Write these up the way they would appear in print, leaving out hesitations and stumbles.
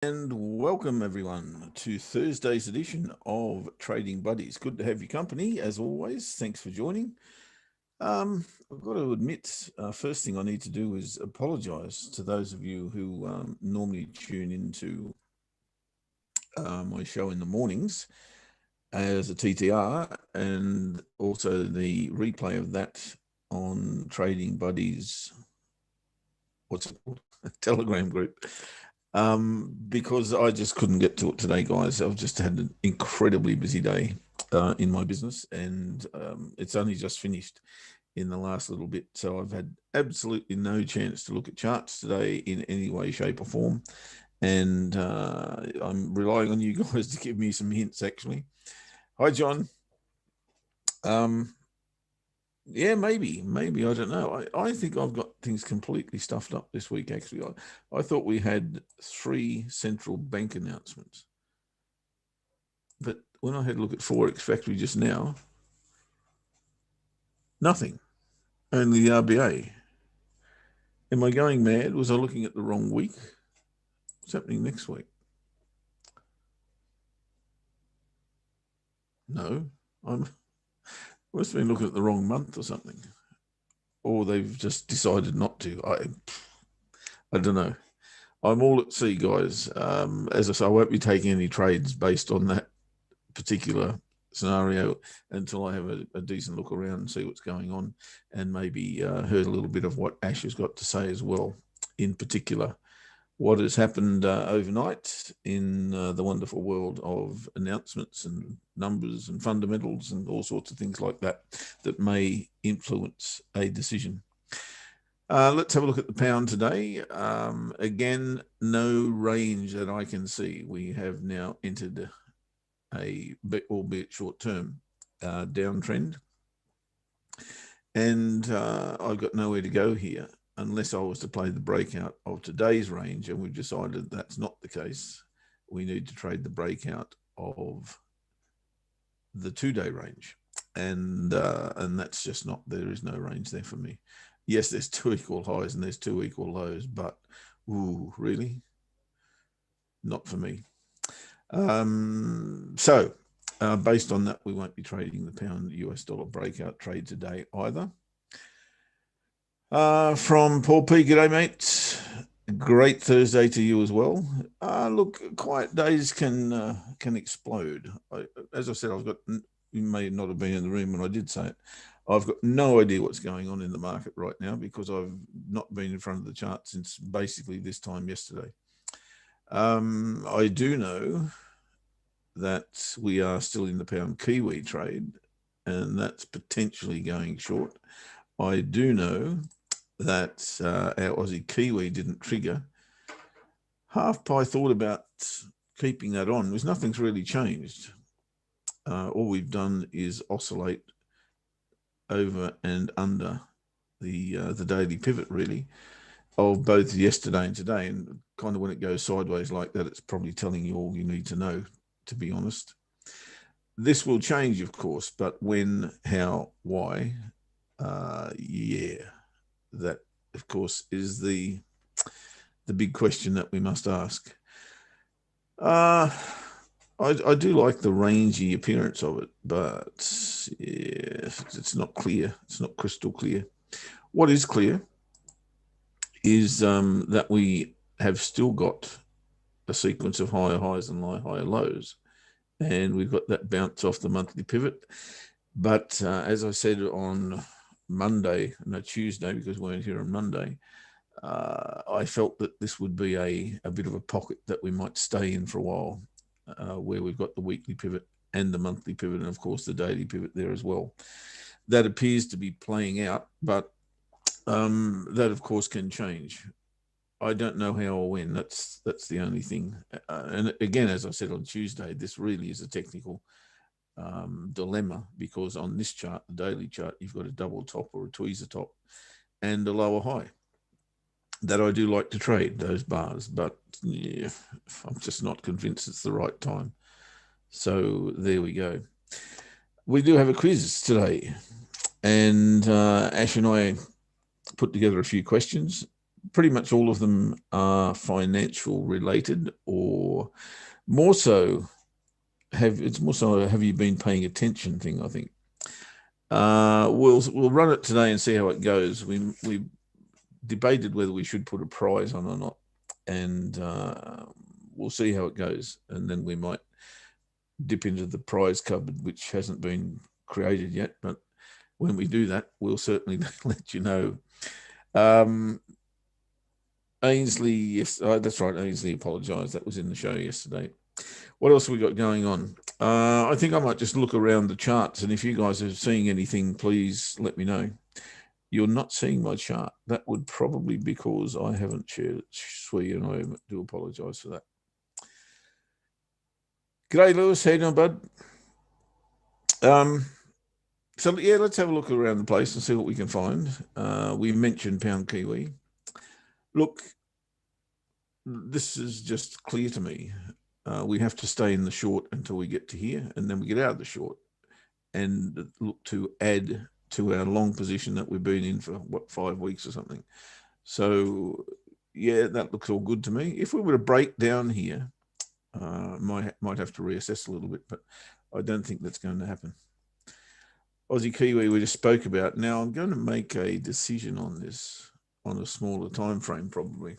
And welcome everyone to Thursday's edition of Trading Buddies. Good to have your company as always. Thanks for joining. I've got to admit, first thing I need to do is apologise to those of you who normally tune into my show in the mornings as a TTR, and also the replay of that on Trading Buddies. What's it called? Telegram group. Because I just couldn't get to it today, guys. I've just had an incredibly busy day in my business, and it's only just finished in the last little bit. So I've had absolutely no chance to look at charts today in any way, shape, or form. And I'm relying on you guys to give me some hints, actually. Hi, John. Yeah, maybe, I don't know. I think I've got things completely stuffed up this week, actually. I thought we had 3 central bank announcements. But when I had a look at Forex Factory just now, nothing, only the RBA. Am I going mad? Was I looking at the wrong week? What's happening next week? No, I must have been looking at the wrong month or something. Or they've just decided not to. I don't know. I'm all at sea, guys. As I say, I won't be taking any trades based on that particular scenario until I have a decent look around and see what's going on, and maybe heard a little bit of what Ash has got to say as well, in particular what has happened overnight in the wonderful world of announcements and numbers and fundamentals and all sorts of things like that that may influence a decision. Let's have a look at the pound today. Again, no range that I can see. We have now entered a bit, albeit short term, downtrend. And I've got nowhere to go here unless I was to play the breakout of today's range, and we've decided that's not the case. We need to trade the breakout of the 2-day range, and that's just not, there is no range there for me. Yes, there's 2 equal highs and there's 2 equal lows, but ooh, really? Not for me. So based on that, we won't be trading the pound US dollar breakout trade today either. From Paul P. G'day, mate. Great Thursday to you as well. Look, quiet days can explode. As I said, I've got, you may not have been in the room when I did say it, I've got no idea what's going on in the market right now because I've not been in front of the chart since basically this time yesterday. I do know that we are still in the pound Kiwi trade, and that's potentially going short. I do know that our Aussie Kiwi didn't trigger. Half Pie thought about keeping that on, because nothing's really changed. All we've done is oscillate over and under the daily pivot, really, of both yesterday and today. And kind of when it goes sideways like that, it's probably telling you all you need to know, to be honest. This will change, of course, but when, how, why? Yeah, that, of course, is the big question that we must ask. I do like the rangy appearance of it, but yeah, it's not clear. It's not crystal clear. What is clear is that we have still got a sequence of higher highs and higher lows, and we've got that bounce off the monthly pivot. But as I said on Monday, no, Tuesday, because we weren't here on Monday, I felt that this would be a bit of a pocket that we might stay in for a while, where we've got the weekly pivot and the monthly pivot, and of course the daily pivot there as well. That appears to be playing out, but that of course can change. I don't know how or when. That's the only thing. And again, as I said on Tuesday, this really is a technical dilemma, because on this chart, the daily chart, you've got a double top or a tweezer top and a lower high. That I do like to trade, those bars, but yeah, I'm just not convinced it's the right time. So there we go. We do have a quiz today, and Ash and I put together a few questions pretty much all of them are financial related, or more so have you been paying attention thing, I think. We'll run it today and see how it goes. We debated whether we should put a prize on or not, and we'll see how it goes, and then we might dip into the prize cupboard, which hasn't been created yet, but when we do that, we'll certainly let you know. Ainsley, yes, that's right. Ainsley apologised. That was in the show yesterday. What else have we got going on? I think I might just look around the charts, and if you guys are seeing anything, please let me know. You're not seeing my chart. That would probably be because I haven't shared it, Sweet, and I do apologise for that. G'day, Lewis. How you doing, bud? So, yeah, let's have a look around the place and see what we can find. We mentioned pound Kiwi. Look, this is just clear to me. We have to stay in the short until we get to here, and then we get out of the short and look to add to our long position that we've been in for, 5 weeks or something. So, yeah, that looks all good to me. If we were to break down here, might have to reassess a little bit, but I don't think that's going to happen. Aussie Kiwi we just spoke about. Now I'm going to make a decision on this on a smaller time frame, probably.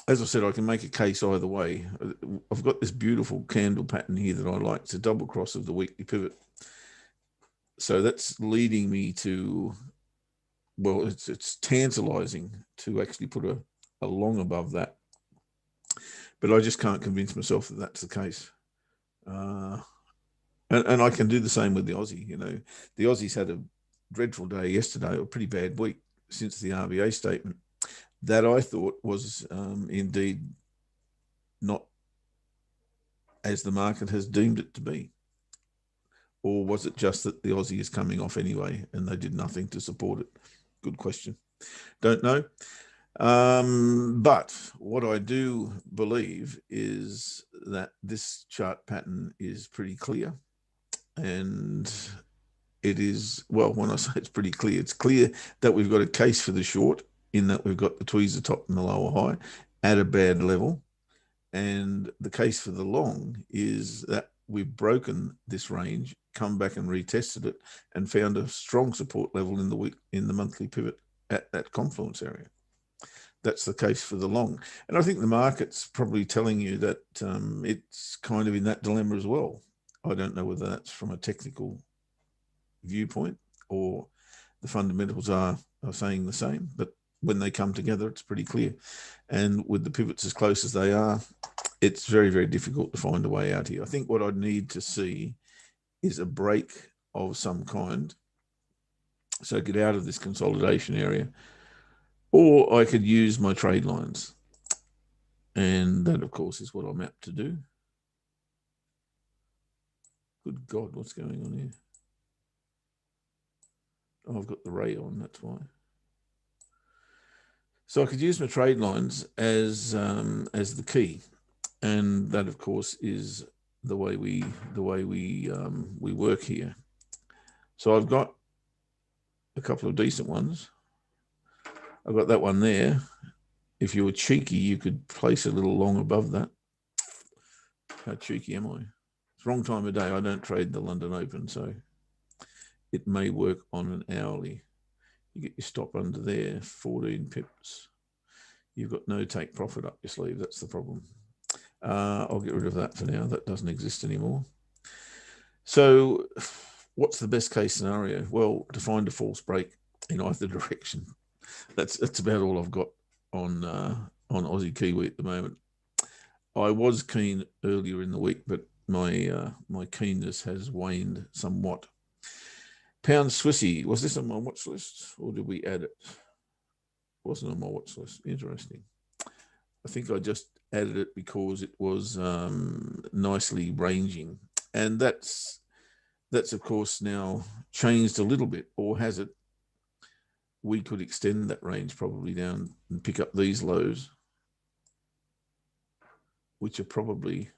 As I said, I can make a case either way. I've got this beautiful candle pattern here that I like. It's a double cross of the weekly pivot. So that's leading me to, well, it's tantalizing to actually put a long above that. But I just can't convince myself that that's the case. And I can do the same with the Aussie. You know, the Aussies had a dreadful day yesterday, or a pretty bad week since the RBA statement. That I thought was indeed not as the market has deemed it to be. Or was it just that the Aussie is coming off anyway and they did nothing to support it? Good question. Don't know. But what I do believe is that this chart pattern is pretty clear. And it is, well, when I say it's pretty clear, it's clear that we've got a case for the short, in that we've got the tweezer top and the lower high at a bad level. And the case for the long is that we've broken this range, come back and retested it, and found a strong support level in the week, in the monthly pivot at that confluence area. That's the case for the long. And I think the market's probably telling you that it's kind of in that dilemma as well. I don't know whether that's from a technical viewpoint or the fundamentals are saying the same, but when they come together, it's pretty clear. And with the pivots as close as they are, it's very, very difficult to find a way out here. I think what I'd need to see is a break of some kind. So get out of this consolidation area, or I could use my trade lines. And that, of course, is what I'm apt to do. Good God, what's going on here? Oh, I've got the ray on, that's why. So I could use my trade lines as the key, and that, of course, is the way we work here. So I've got a couple of decent ones. I've got that one there. If you were cheeky, you could place a little long above that. How cheeky am I? It's wrong time of day. I don't trade the London Open, so it may work on an hourly. You get your stop under there, 14 pips. You've got no take profit up your sleeve. That's the problem. I'll get rid of that for now. That doesn't exist anymore. So what's the best case scenario? Well, to find a false break in either direction. That's about all I've got on Aussie Kiwi at the moment. I was keen earlier in the week, but my keenness has waned somewhat. Pound Swissy, was this on my watch list, or did we add it? It wasn't on my watch list. Interesting. I think I just added it because it was nicely ranging, and that's of course now changed a little bit, or has it? We could extend that range probably down and pick up these lows, which are probably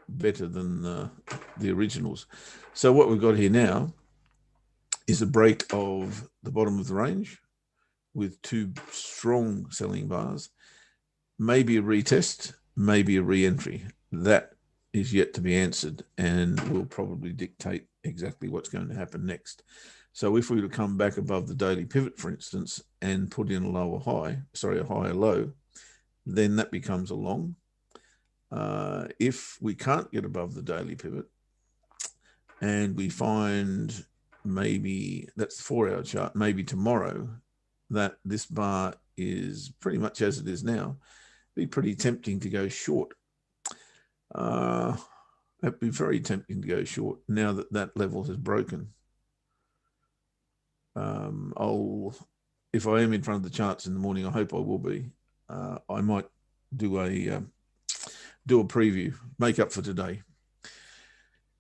better than the originals. So what we've got here now is a break of the bottom of the range with two strong selling bars, maybe a retest, maybe a re-entry. That is yet to be answered and will probably dictate exactly what's going to happen next. So if we were to come back above the daily pivot, for instance, and put in a higher low, then that becomes a long. If we can't get above the daily pivot and we find maybe, that's the 4-hour chart, maybe tomorrow, that this bar is pretty much as it is now, be pretty tempting to go short. It'd be very tempting to go short now that that level has broken. If I am in front of the charts in the morning, I hope I will be. I might do a preview, make up for today.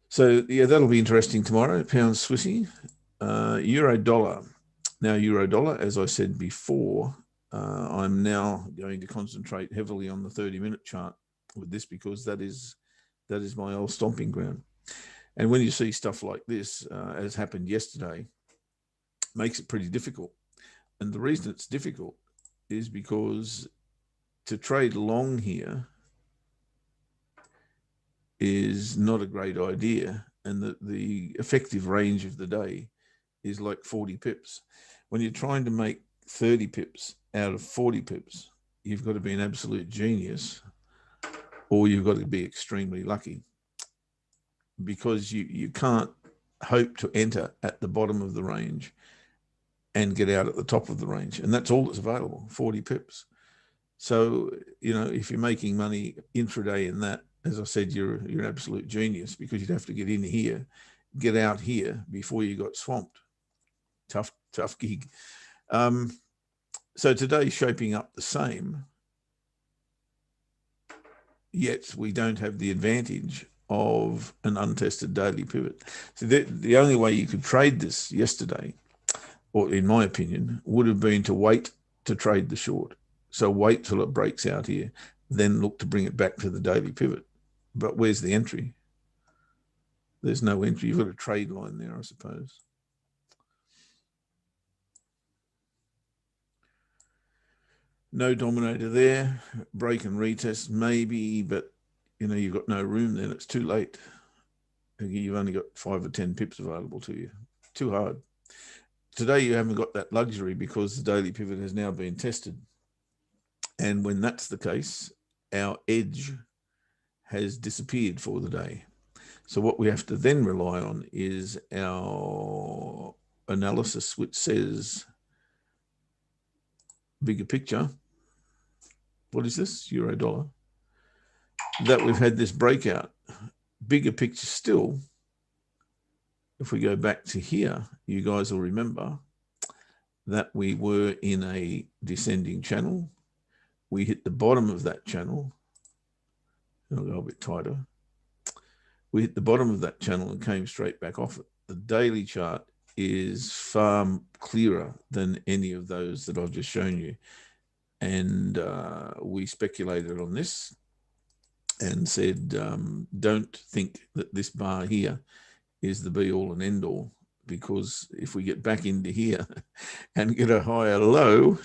So yeah, that'll be interesting tomorrow. Pound Swissy, Euro dollar. Now Euro dollar, as I said before, I'm now going to concentrate heavily on the 30-minute chart with this because that is my old stomping ground. And when you see stuff like this, as happened yesterday, makes it pretty difficult. And the reason it's difficult is because to trade long here is not a great idea, and the effective range of the day is like 40 pips. When you're trying to make 30 pips out of 40 pips, you've got to be an absolute genius, or you've got to be extremely lucky, because you can't hope to enter at the bottom of the range and get out at the top of the range. And that's all that's available, 40 pips. So, if you're making money intraday in that, as I said, you're an absolute genius, because you'd have to get in here, get out here before you got swamped. Tough gig. So today's shaping up the same, yet we don't have the advantage of an untested daily pivot. So the only way you could trade this yesterday, or in my opinion, would have been to wait to trade the short. So wait till it breaks out here, then look to bring it back to the daily pivot. But where's the entry? There's no entry. You've got a trade line there, I suppose. No dominator there. Break and retest maybe, but you've got no room then. It's too late. You've only got 5 or 10 pips available to you. Too hard. Today you haven't got that luxury because the daily pivot has now been tested. And when that's the case, our edge has disappeared for the day. So what we have to then rely on is our analysis, which says bigger picture. What is this? Euro dollar. That we've had this breakout. Bigger picture still, if we go back to here, you guys will remember that we were in a descending channel. We hit the bottom of that channel. I'll go a bit tighter. We hit the bottom of that channel and came straight back off it. The daily chart is far clearer than any of those that I've just shown you. And we speculated on this and said, don't think that this bar here is the be all and end all, because if we get back into here and get a higher low,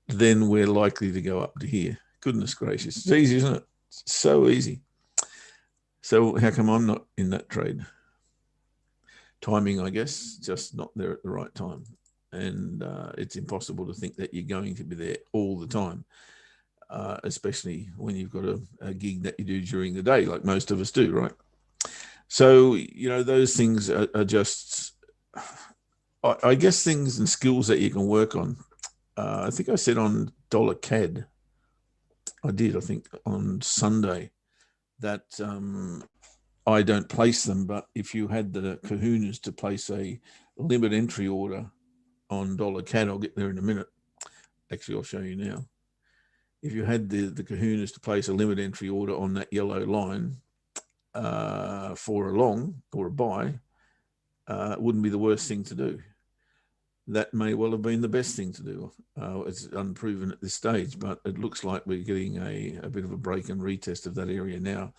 then we're likely to go up to here. Goodness gracious. It's easy, isn't it? It's so easy. So how come I'm not in that trade? Timing, I guess, just not there at the right time. And it's impossible to think that you're going to be there all the time, especially when you've got a gig that you do during the day, like most of us do, right? So, those things are just, I guess, things and skills that you can work on. I think I said on dollar CAD, I think on Sunday, that I don't place them, but if you had the kahunas to place a limit entry order on dollar CAD, I'll get there in a minute. Actually, I'll show you now. If you had the kahunas to place a limit entry order on that yellow line for a long or a buy, it wouldn't be the worst thing to do. That may well have been the best thing to do. It's unproven at this stage, but it looks like we're getting a bit of a break and retest of that area now,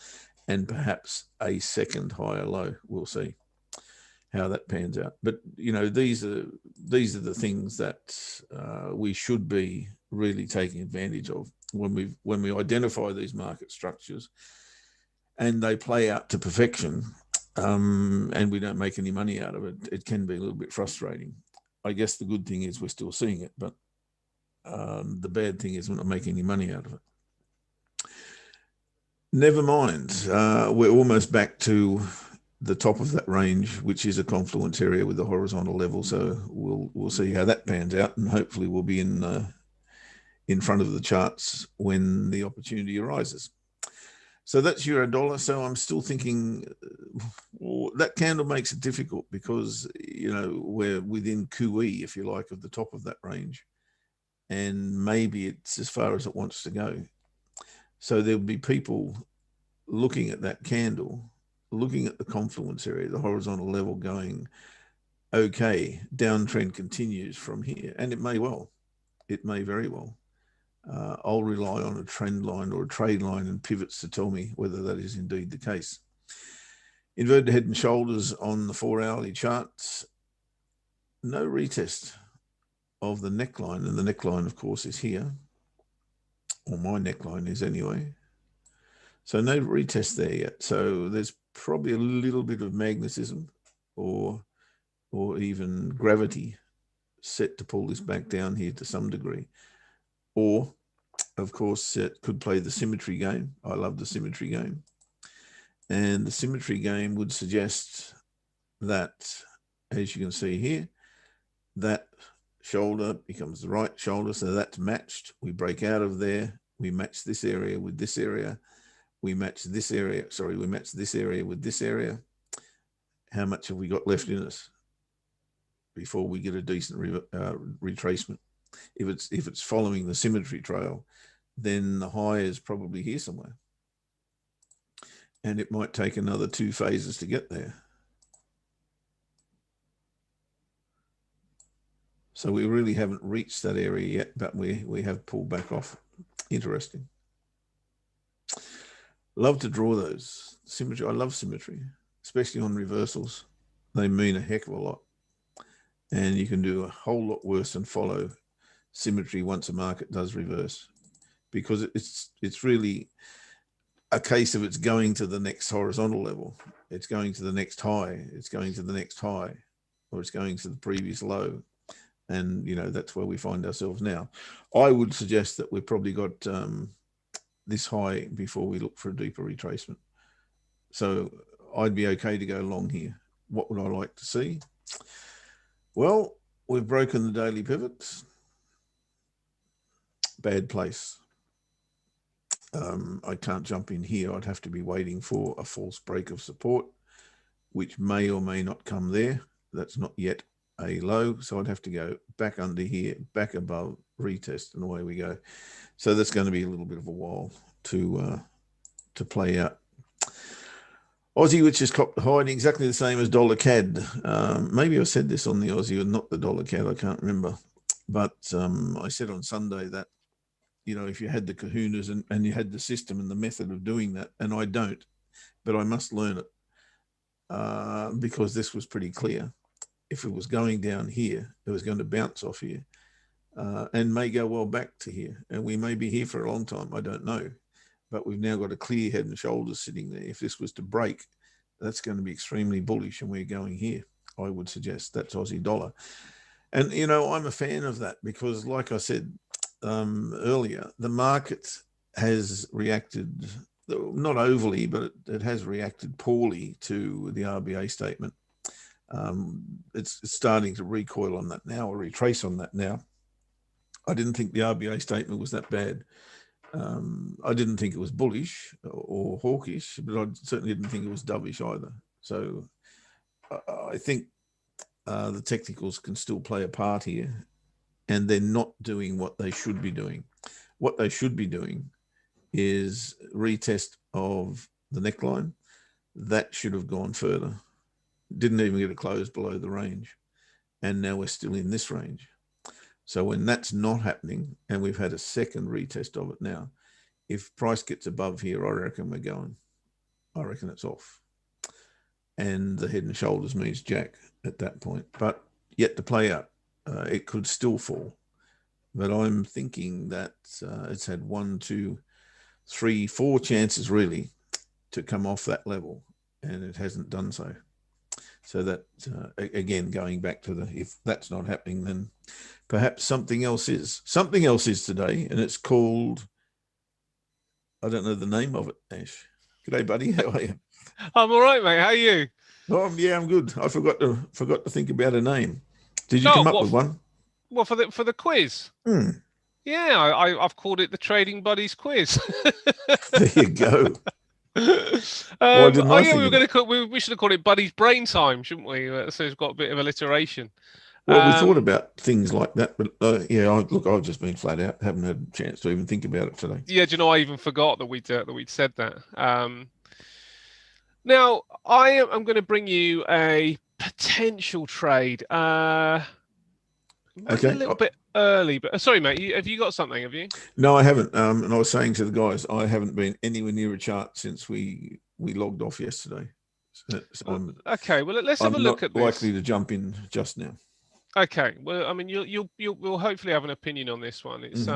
and perhaps a second higher low. We'll see. how that pans out. But you know, these are the things that we should be really taking advantage of when we identify these market structures and they play out to perfection, and we don't make any money out of it. It can be a little bit frustrating. I guess the good thing is we're still seeing it, but the bad thing is we're not making any money out of it. Never mind. We're almost back to the top of that range, which is a confluence area with the horizontal level. So we'll see how that pans out, and hopefully we'll be in front of the charts when the opportunity arises. So that's euro dollar. So I'm still thinking that candle makes it difficult because, you know, we're within QE, if you like, of the top of that range. And maybe it's as far as it wants to go. So there'll be people looking at that candle, looking at the confluence area, the horizontal level, going, okay, downtrend continues from here. And it may well. It may very well. I'll rely on a trend line or a trade line and pivots to tell me whether that is indeed the case. Inverted head and shoulders on the 4-hourly charts. No retest of the neckline, and the neckline, of course, is here, or my neckline is anyway. So no retest there yet. So there's probably a little bit of magnetism or even gravity set to pull this back down here to some degree. Or, of course, it could play the symmetry game. I love the symmetry game. And the symmetry game would suggest that, as you can see here, that shoulder becomes the right shoulder. So that's matched. We break out of there. We match this area with this area. We match this area. Sorry, we match this area with this area. How much have we got left in us before we get a decent retracement? If it's following the symmetry trail, then the high is probably here somewhere. And it might take another 2 phases to get there. So we really haven't reached that area yet, but we have pulled back off. Interesting. Love to draw those. Symmetry. I love symmetry, especially on reversals. They mean a heck of a lot. And you can do a whole lot worse than follow symmetry once a market does reverse, because it's really a case of it's going to the next horizontal level. It's going to the next high. It's going to the next high, or it's going to the previous low. And, you know, that's where we find ourselves now. I would suggest that we've probably got this high before we look for a deeper retracement. So I'd be okay to go long here. What would I like to see? Well, we've broken the daily pivots. Bad place. I can't jump in here. I'd have to be waiting for a false break of support, which may or may not come there. That's not yet a low. So I'd have to go back under here, back above, retest, and away we go. So that's going to be a little bit of a while to play out. Aussie, which is hiding exactly the same as dollar CAD. Maybe I said this on the Aussie and not the dollar CAD. I can't remember. But I said on Sunday that, you know, if you had the kahunas and you had the system and the method of doing that, and I don't, but I must learn it because this was pretty clear. If it was going down here, it was going to bounce off here and may go well back to here. And we may be here for a long time. I don't know. But we've now got a clear head and shoulders sitting there. If this was to break, that's going to be extremely bullish, and we're going here. I would suggest that's Aussie dollar. And, you know, I'm a fan of that because, like I said earlier, the market has reacted, not overly, but it has reacted poorly to the RBA statement. It's starting to recoil on that now, or retrace on that now. I didn't think the RBA statement was that bad. I didn't think it was bullish or hawkish, but I certainly didn't think it was dovish either. So I think the technicals can still play a part here, and they're not doing what they should be doing. What they should be doing is retest of the neckline. That should have gone further. Didn't even get a close below the range. And now we're still in this range. So when that's not happening, and we've had a second retest of it now, if price gets above here, I reckon we're going. I reckon it's off. and the head and shoulders means jack at that point. But yet to play out, it could still fall. But I'm thinking that it's had 1, 2, 3, 4 chances really to come off that level, and it hasn't done so. So that, again, going back to the, if that's not happening, then perhaps something else is. Something else is today, and it's called, I don't know the name of it, Ash. G'day, buddy. How are you? I'm all right, mate. How are you? Oh, yeah, I'm good. I forgot to think about a name. Did you Oh, come up with one? what for the quiz? Yeah, I've called it the Trading Buddies quiz. There you go. Why didn't Oh I yeah, we think were of going it? to call we should have called it Buddies Brain Time, shouldn't we? So it's got a bit of alliteration. Well, we thought about things like that, but yeah, look, I've just been flat out. Haven't had a chance to even think about it today. Yeah, do you know I even forgot that we'd said that. Now I'm going to bring you a potential trade. Maybe a Okay. little bit early, but sorry, mate. Have you got something? Have you? No, I haven't. And I was saying to the guys, I haven't been anywhere near a chart since we logged off yesterday. So Okay, well let's have a I'm look not at this. likely to jump in just now. Okay, well I mean you'll hopefully have an opinion on this one. It's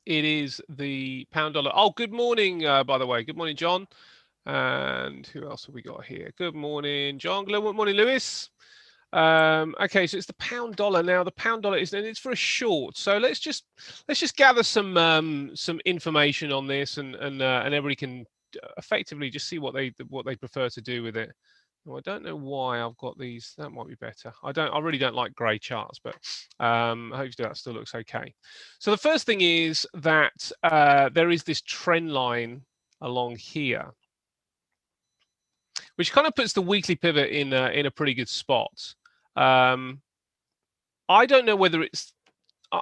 it is the pound dollar. Oh, good morning, by the way. Good morning, John. And who else have we got here? Good morning, John. Good morning, Lewis. Okay, so it's the pound dollar now. The pound dollar is, and it's for a short. So let's just gather some information on this, and everybody can effectively just see what they prefer to do with it. Well, I don't know why I've got these. That might be better. I really don't like grey charts, but hopefully that still looks okay. So the first thing is that there is this trend line along here, which kind of puts the weekly pivot in a pretty good spot. I don't know whether it's.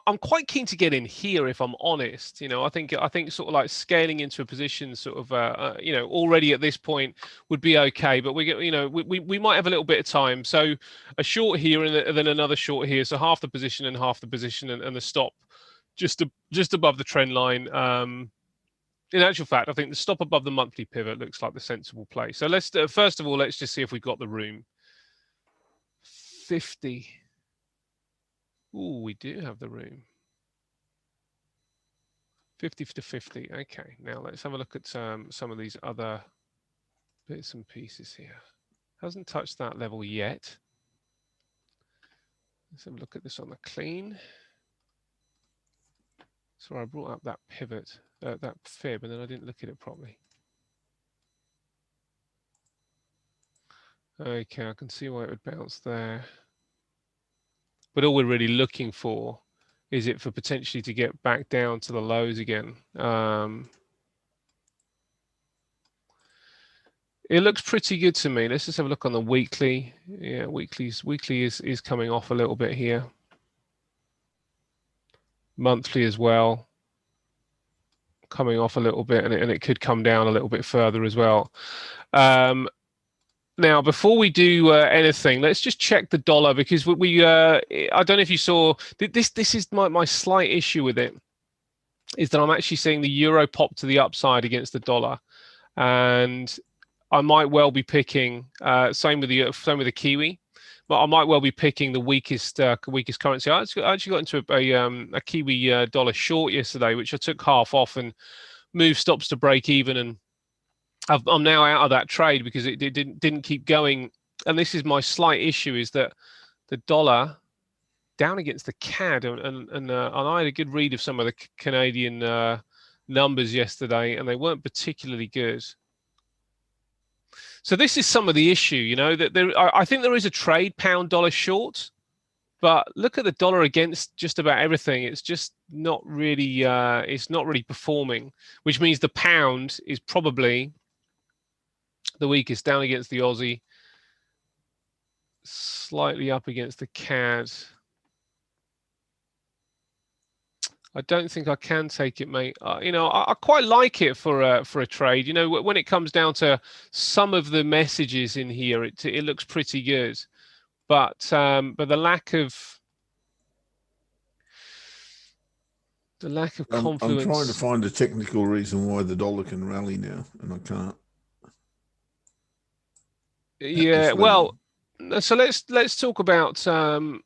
I'm quite keen to get in here, if I'm honest. You know, I think sort of like scaling into a position, sort of, you know, already at this point would be okay. But we get, you know, we might have a little bit of time. So a short here and then another short here. So half the position and half the position, and the stop just above the trend line. In actual fact, I think the stop above the monthly pivot looks like the sensible play. So let's first of all, let's just see if we've got the room. 50. Oh, we do have the room. 50 to 50. Okay, now let's have a look at some of these other bits and pieces here. Hasn't touched that level yet. Let's have a look at this on the clean. Sorry, I brought up that pivot, that fib, and then I didn't look at it properly. Okay, I can see why it would bounce there. But all we're really looking for is it for potentially to get back down to the lows again. It looks pretty good to me. Let's just have a look on the weekly. Yeah, weekly is coming off a little bit here. Monthly as well, coming off a little bit, and it could come down a little bit further as well. Now, before we do anything, let's just check the dollar, because I don't know if you saw this. This is my slight issue with it, is that I'm actually seeing the euro pop to the upside against the dollar, and I might well be picking same with the Kiwi, but I might well be picking the weakest currency. I actually got into a Kiwi dollar short yesterday, which I took half off and moved stops to break even, and I'm now out of that trade because it didn't keep going. And this is my slight issue, is that the dollar down against the CAD, and I had a good read of some of the Canadian numbers yesterday, and they weren't particularly good. So this is some of the issue, you know, that I think there is a trade pound dollar short, but look at the dollar against just about everything. It's just not really, it's not really performing, which means the pound is probably the weakest, down against the Aussie, slightly up against the CAD. I don't think I can take it, mate. You know, I quite like it for a trade. You know, when it comes down to some of the messages in here, it looks pretty good, but the lack of I'm trying to confluence. find a technical reason why the dollar can rally now, and I can't. Yeah. Just level. Well, so let's talk about Biden.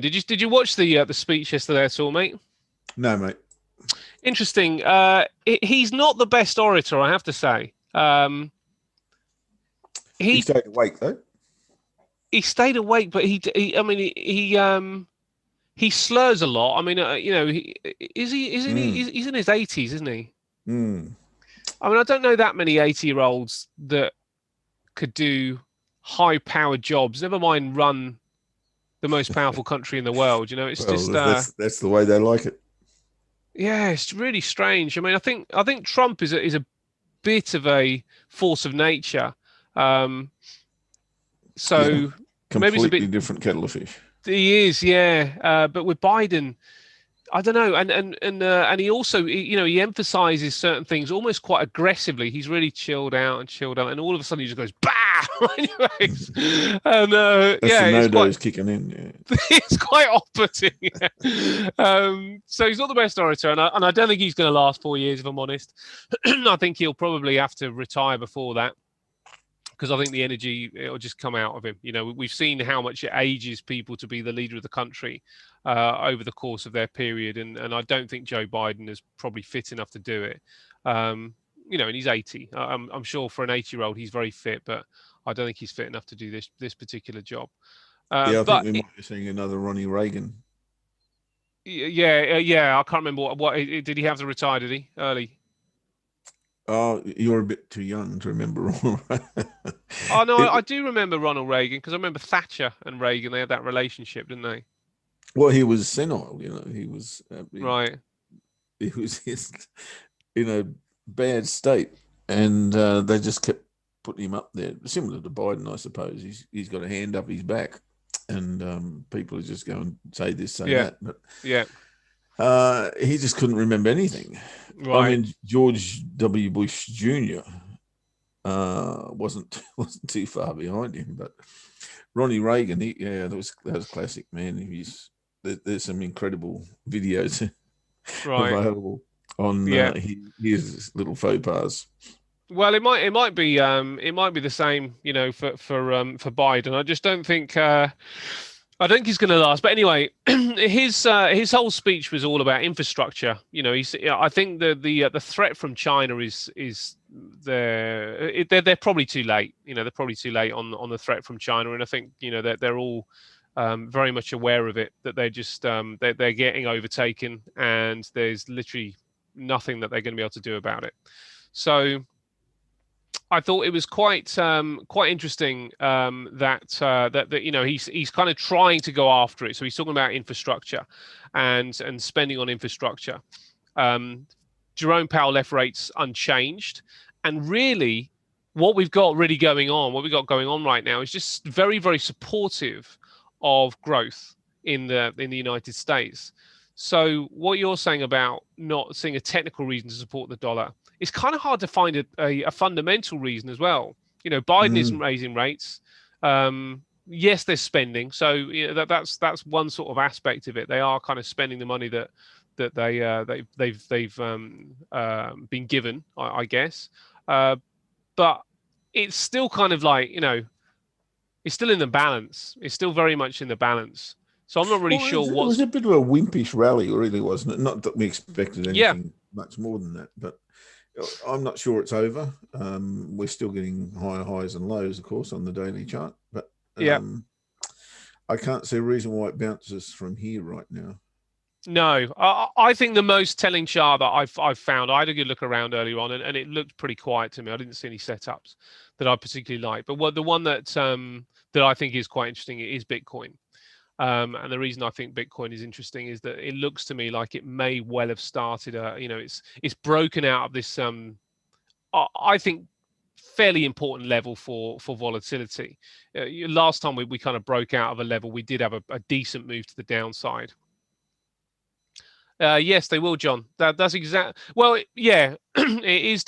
Did you watch the speech yesterday at all, mate? No, mate. Interesting. He's not the best orator, I have to say. He He stayed awake though. he stayed awake, but I mean, he slurs a lot. I mean, Mm, he's in his 80s, isn't he? mm. I mean, I don't know that many 80-year-olds that could do high-powered jobs. Never mind run the most powerful country in the world. It's Well, just that's the way they like it. yeah, it's really strange. I mean, I think Trump is a bit of a force of nature. Um, Yeah, so maybe it's a completely bit. different kettle of fish. He is, yeah. But with Biden, I don't know, and he also, he emphasizes certain things almost quite aggressively. He's really chilled out, and all of a sudden he just goes bah in your face, and That's the yeah, it's quite no-dos kicking in. Yeah. it's quite off-putting. Yeah. So he's not the best orator, and I don't think he's going to last 4 years, if I'm honest. I think he'll probably have to retire before that, because I think the energy it'll just come out of him. We've seen how much it ages people to be the leader of the country over the course of their period, and I don't think Joe Biden is probably fit enough to do it. And he's 80. I'm sure for an 80-year-old he's very fit, but I don't think he's fit enough to do this particular job. Yeah, I think But we might be seeing another Ronnie Reagan. yeah, I can't remember what did he have to retire? Did he early? Oh, you're a bit too young to remember. Oh no, I it, do remember Ronald Reagan, because I remember Thatcher and Reagan. They had that relationship, didn't they? well, he was senile. He was Right. he was in a bad state, and they just kept putting him up there, similar to Biden, I suppose. He's got a hand up his back, and people are just going say this, say Yeah. that, but Yeah. he just couldn't remember anything. I Right. mean, George W. Bush Jr. Wasn't too far behind him, but Ronnie Reagan, that was classic, man. There's some incredible videos Right. available on Yeah. his little faux pas. Well, it might be the same, for Biden. I don't think he's going to last. But anyway, his whole speech was all about infrastructure. I think the threat from China is they're probably too late. They're probably too late on the threat from China, and I think they're all very much aware of it, that they're just they're getting overtaken, and there's literally nothing that they're going to be able to do about it. So I thought it was quite interesting, that he's kind of trying to go after it. So he's talking about infrastructure and spending on infrastructure. Jerome Powell left rates unchanged, and really, what we've got going on right now is just very, very supportive of growth in the United States. So what you're saying about not seeing a technical reason to support the dollar, it's kind of hard to find a fundamental reason as well. Biden isn't Mm. raising rates. Yes, they're spending. So that's one sort of aspect of it. They are kind of spending the money that they've been given, I guess. But it's still kind of like, it's still in the balance. It's still very much in the balance. So I'm not really Well, sure it was what's. a bit of a wimpish rally, really, wasn't it? Not that we expected Yeah, anything much more than that, but I'm not sure it's over. We're still getting higher highs and lows, of course, on the daily chart, but yeah. I can't see a reason why it bounces from here right now. No, I think the most telling chart that I've found, I had a good look around earlier on, and it looked pretty quiet to me. I didn't see any setups that I particularly like. But the one that I think is quite interesting is Bitcoin. And the reason I think Bitcoin is interesting is that it looks to me like it may well have started. It's broken out of this. I think fairly important level for volatility. Last time we kind of broke out of a level, we did have a decent move to the downside. Yes, they will, John. That's exact. Well, yeah, it is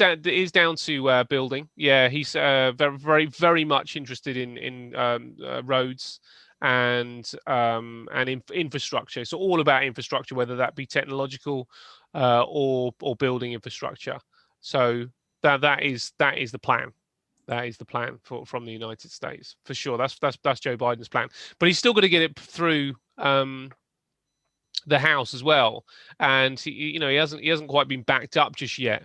down to building. Yeah, he's very, very, very much interested in roads and infrastructure. It's all about infrastructure, whether that be technological or building infrastructure. So that is the plan. That is the plan from the United States for sure. That's Joe Biden's plan, but he's still got to get it through the House as well, and he hasn't quite been backed up just yet.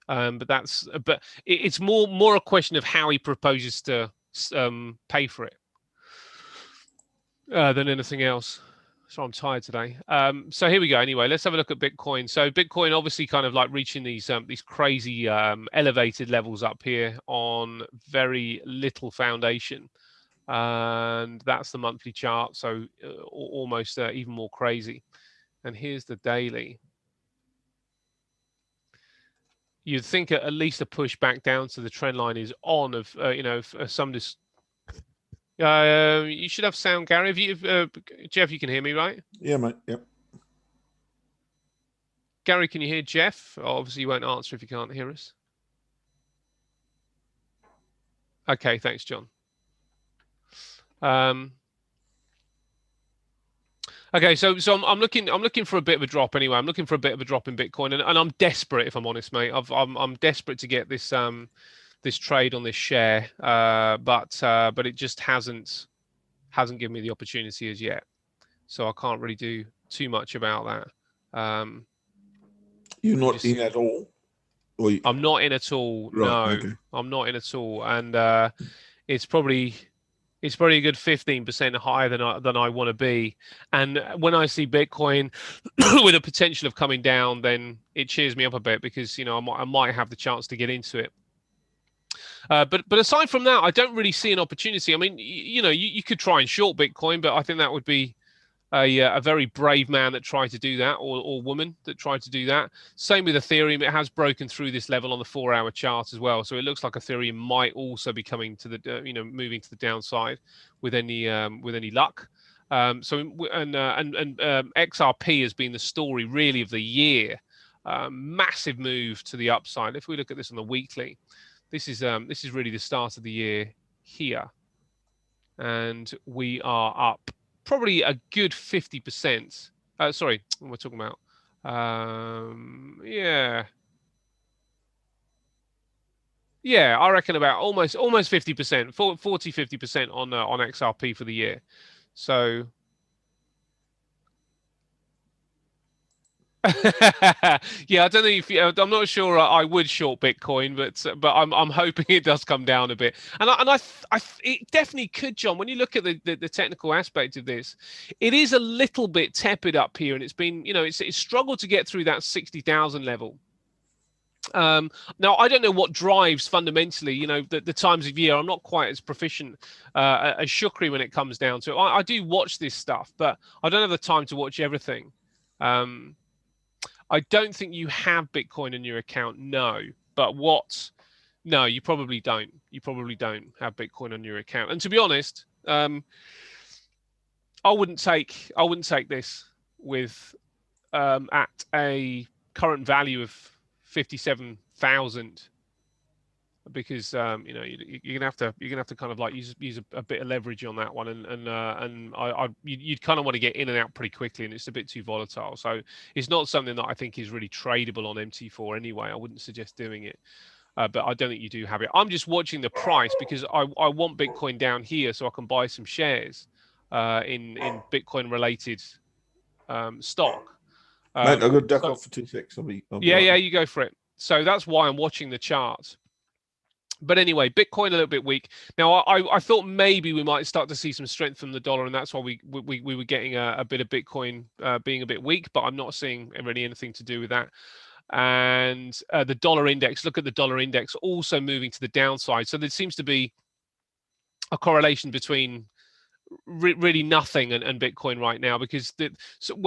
But it's more a question of how he proposes to pay for it than anything else. So I'm tired today. So here we go. Anyway, let's have a look at Bitcoin. So Bitcoin obviously kind of like reaching these crazy elevated levels up here on very little foundation, and that's the monthly chart. So almost even more crazy. And here's the daily. You'd think at least a push back down to the trend line is on of some you should have sound, Gary. Jeff, you can hear me, right? Yeah, mate. Yep. Gary, can you hear Jeff? Obviously, you won't answer if you can't hear us. Okay, thanks, John. Okay, so I'm looking for a bit of a drop anyway. I'm looking for a bit of a drop in Bitcoin, and I'm desperate, if I'm honest, mate. I'm desperate to get this this trade on this share, but it just hasn't given me the opportunity as yet, so I can't really do too much about that. You're not in at all? I'm not in at all. Right, no, okay. I'm not in at all, and it's probably a good 15% higher than I want to be. And when I see Bitcoin with a potential of coming down, then it cheers me up a bit, because I might have the chance to get into it. But aside from that, I don't really see an opportunity. I mean, you could try and short Bitcoin, but I think that would be a very brave man that tried to do that, or woman that tried to do that. Same with Ethereum. It has broken through this level on the 4-hour chart as well. So it looks like Ethereum might also be coming to the, moving to the downside with any luck. XRP has been the story really of the year. Massive move to the upside. If we look at this on the weekly, this is really the start of the year here, and we are up probably a good 50%. Sorry, what we're talking about. Yeah, I reckon about almost 50%, 40-50% on XRP for the year. So yeah, I don't know if I'm not sure I would short Bitcoin, but I'm hoping it does come down a bit, and it definitely could, John. When you look at the technical aspect of this, it is a little bit tepid up here, and it's been it's struggled to get through that 60,000 level. Now I don't know what drives fundamentally, the times of year. I'm not quite as proficient as Shukri when it comes down to it. I do watch this stuff, but I don't have the time to watch everything. I don't think you have Bitcoin in your account, no. But no, you probably don't. You probably don't have Bitcoin on your account. And to be honest, I wouldn't take this with at a current value of 57,000, because you're gonna have to kind of like use a bit of leverage on that one, and you'd kind of want to get in and out pretty quickly, and it's a bit too volatile. So it's not something that I think is really tradable on MT4 anyway. I wouldn't suggest doing it, but I don't think you do have it. I'm just watching the price because I want Bitcoin down here so I can buy some shares in Bitcoin related stock. Mate, I've got to duck off for 2 seconds. Yeah, you go for it. So that's why I'm watching the chart. But anyway, Bitcoin a little bit weak. Now, I thought maybe we might start to see some strength from the dollar, and that's why we were getting a bit of Bitcoin being a bit weak, but I'm not seeing really anything to do with that. And the dollar index, look at the dollar index also moving to the downside. So there seems to be a correlation between really nothing and Bitcoin right now, because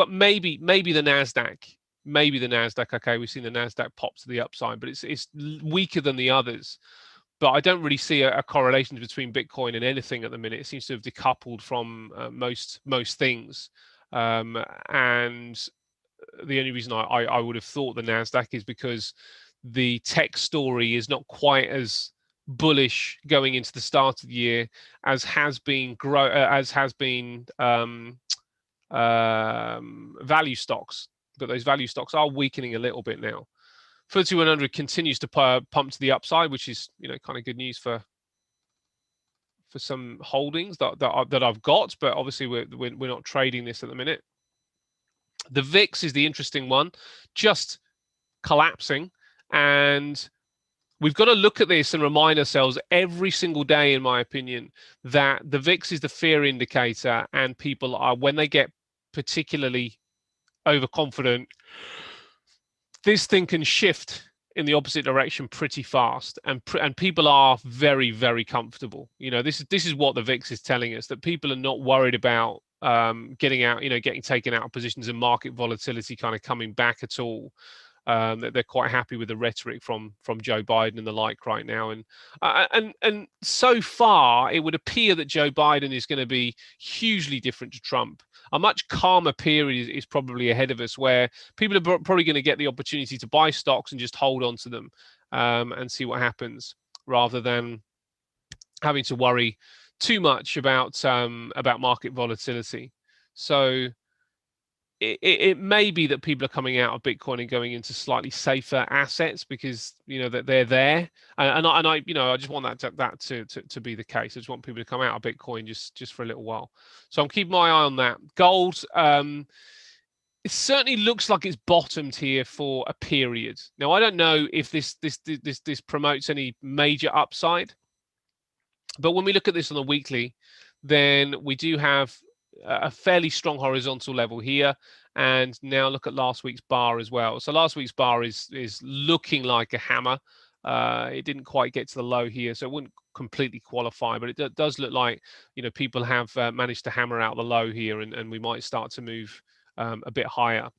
maybe the NASDAQ, okay, we've seen the NASDAQ pop to the upside, but it's weaker than the others. But I don't really see a correlation between Bitcoin and anything at the minute. It seems to have decoupled from most things. And the only reason I would have thought the NASDAQ is because the tech story is not quite as bullish going into the start of the year as has been value stocks. But those value stocks are weakening a little bit now. FTSE 100 continues to pump to the upside, which is, you know, kind of good news for some holdings that I've got, but obviously we're not trading this at the minute. The VIX is the interesting one, just collapsing, and we've got to look at this and remind ourselves every single day, in my opinion, that the VIX is the fear indicator, and people are, when they get particularly overconfident, this thing can shift in the opposite direction pretty fast, and people are very, very comfortable. You know, this is what the VIX is telling us, that people are not worried about getting out, you know, getting taken out of positions and market volatility kind of coming back at all. That they're quite happy with the rhetoric from Joe Biden and the like right now, and so far it would appear that Joe Biden is going to be hugely different to Trump. A much calmer period is probably ahead of us, where people are probably going to get the opportunity to buy stocks and just hold on to them and see what happens, rather than having to worry too much about market volatility. So it may be that people are coming out of Bitcoin and going into slightly safer assets because, you know, that they're there, and I you know, I just want that to be the case. I just want people to come out of Bitcoin just for a little while. So I'm keeping my eye on that. Gold, it certainly looks like it's bottomed here for a period. Now I don't know if this promotes any major upside, but when we look at this on the weekly, then we do have a fairly strong horizontal level here, and now look at last week's bar as well. So last week's bar is looking like a hammer. It didn't quite get to the low here, so it wouldn't completely qualify, but it does look like, you know, people have managed to hammer out the low here, and we might start to move a bit higher.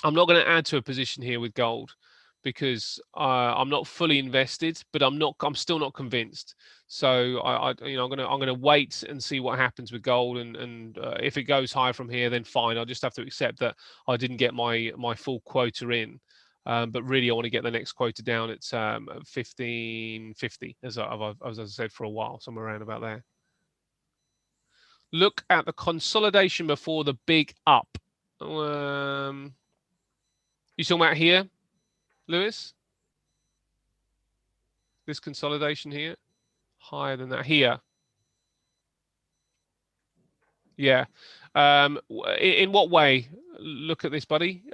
I'm not going to add to a position here with gold because I'm not fully invested, but I'm still not convinced. So you know, I'm gonna wait and see what happens with gold, and if it goes higher from here, then fine. I'll just have to accept that I didn't get my full quota in. But really, I want to get the next quota down at 1550, as I said for a while, somewhere around about there. Look at the consolidation before the big up. You talking about here, Lewis? This consolidation here, higher than that here. Yeah. In what way? Look at this, buddy.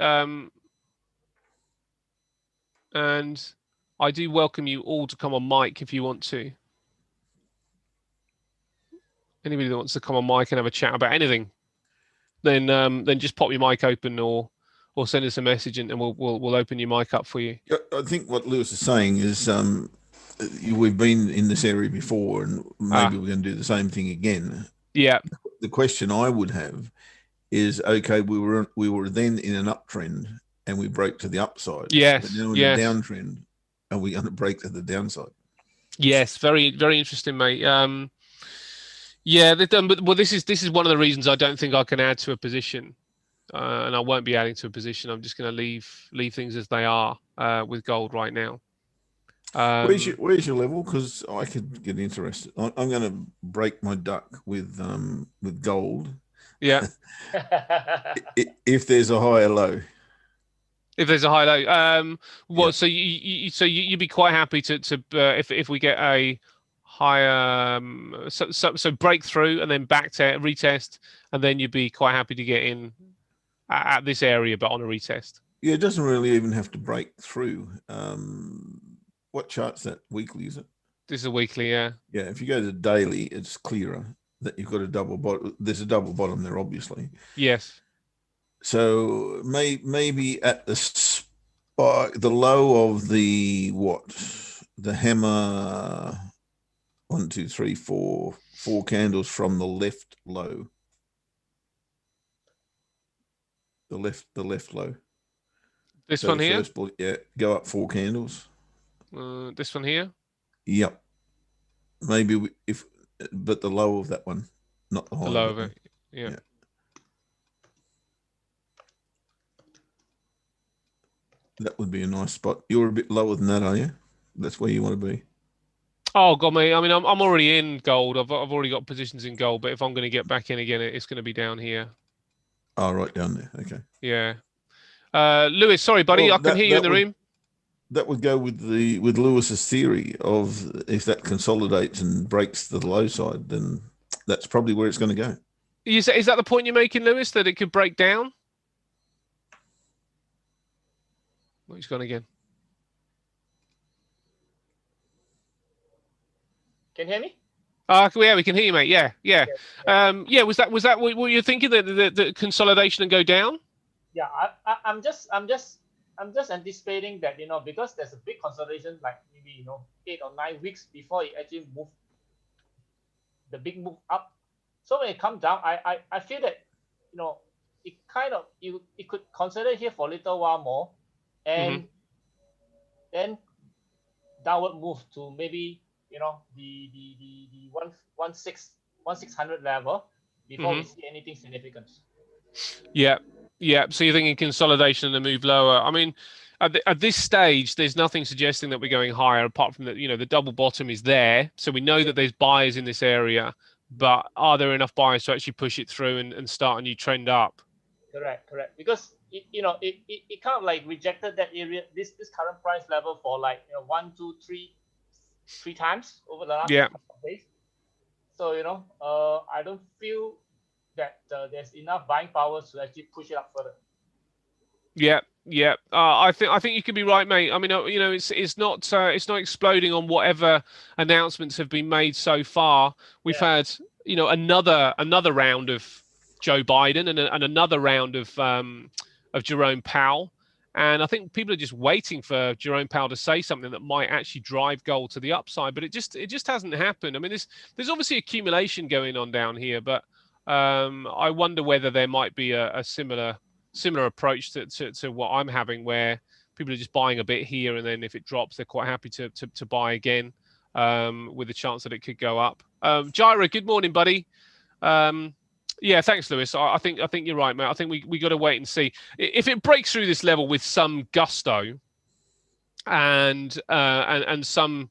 And I do welcome you all to come on mic if you want to. Anybody that wants to come on mic and have a chat about anything, then just pop your mic open or send us a message, and we'll open your mic up for you. I think what Lewis is saying is we've been in this area before, and maybe we're going to do the same thing again. Yeah. The question I would have is, okay, we were then in an uptrend and we broke to the upside. Yes. But now in a downtrend, are we going to break to the downside? Yes. Very, very interesting, mate. Yeah, but this is one of the reasons I don't think I can add to a position, and I won't be adding to a position. I'm just going to leave things as they are with gold right now. Where's your level? Because I could get interested. I'm going to break my duck with gold. Yeah. If there's a higher low. If there's a high low, well, so you'd be quite happy to if we get a higher so breakthrough and then back to retest, and then you'd be quite happy to get in at this area, but on a retest. Yeah, it doesn't really even have to break through. What chart's that? Weekly, is it? This is a weekly, yeah. Yeah, if you go to daily, it's clearer that you've got a double bottom. There's a double bottom there, obviously. Yes. So maybe at the spot, the low of the hammer, 1, 2, 3, 4 candles from the left low. The left low. This one here? Yeah, go up 4 candles. This one here? Yep. Maybe but the low of that one, not the high. The low of it, yeah. That would be a nice spot. You're a bit lower than that, are you? That's where you want to be. Oh God, mate. I mean, I'm already in gold. I've already got positions in gold. But if I'm going to get back in again, it's going to be down here. Oh, right down there. Okay. Yeah. Lewis, sorry, buddy. Well, I can hear you in the room. that would go with Lewis's theory of if that consolidates and breaks the low side, then that's probably where it's going to go. Is that the point you're making, Lewis, that it could break down? Oh, he's gone again. Can you hear me? Yeah, we can hear you, mate. Yeah. Yeah. Was that what you're thinking, that the consolidation and go down? Yeah, I'm just anticipating that, because there's a big consolidation, like maybe 8 or 9 weeks before it actually move, the big move up. So when it comes down, I feel that it kind of it could consolidate here for a little while more, and then downward move to maybe the 1600 level before we see anything significant. Yeah. So you're thinking consolidation and a move lower. I mean, at this stage, there's nothing suggesting that we're going higher, apart from that, the double bottom is there. So we know that there's buyers in this area, but are there enough buyers to actually push it through and start a new trend up? Correct. Because it kind of like rejected that area, this current price level for like 1, 2, 3 times over the last couple of days. So I don't feel that there's enough buying power to actually push it up further. Yeah. I think you could be right, mate. I mean, it's not exploding on whatever announcements have been made so far. We've had another round of Joe Biden and another round of Jerome Powell. And I think people are just waiting for Jerome Powell to say something that might actually drive gold to the upside, but it just hasn't happened. I mean, there's obviously accumulation going on down here, but I wonder whether there might be a similar approach to what I'm having, where people are just buying a bit here, and then if it drops, they're quite happy to buy again, with the chance that it could go up. Jaira, good morning, buddy. Yeah, thanks, Lewis. I think you're right, mate. I think we got to wait and see if it breaks through this level with some gusto and some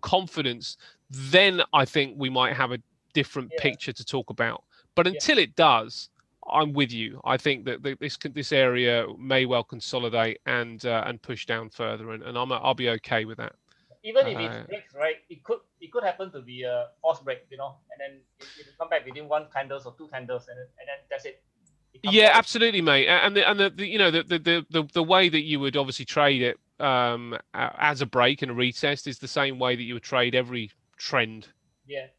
confidence. Then I think we might have a different picture to talk about. But until it does, I'm with you. I think that this area may well consolidate and push down further, and I'll be okay with that. Even if it breaks, right, it could happen to be a false break, and then it come back within 1 candles or 2 candles, and then that's it. Yeah, absolutely, mate. And the way that you would obviously trade it as a break and a retest is the same way that you would trade every trend.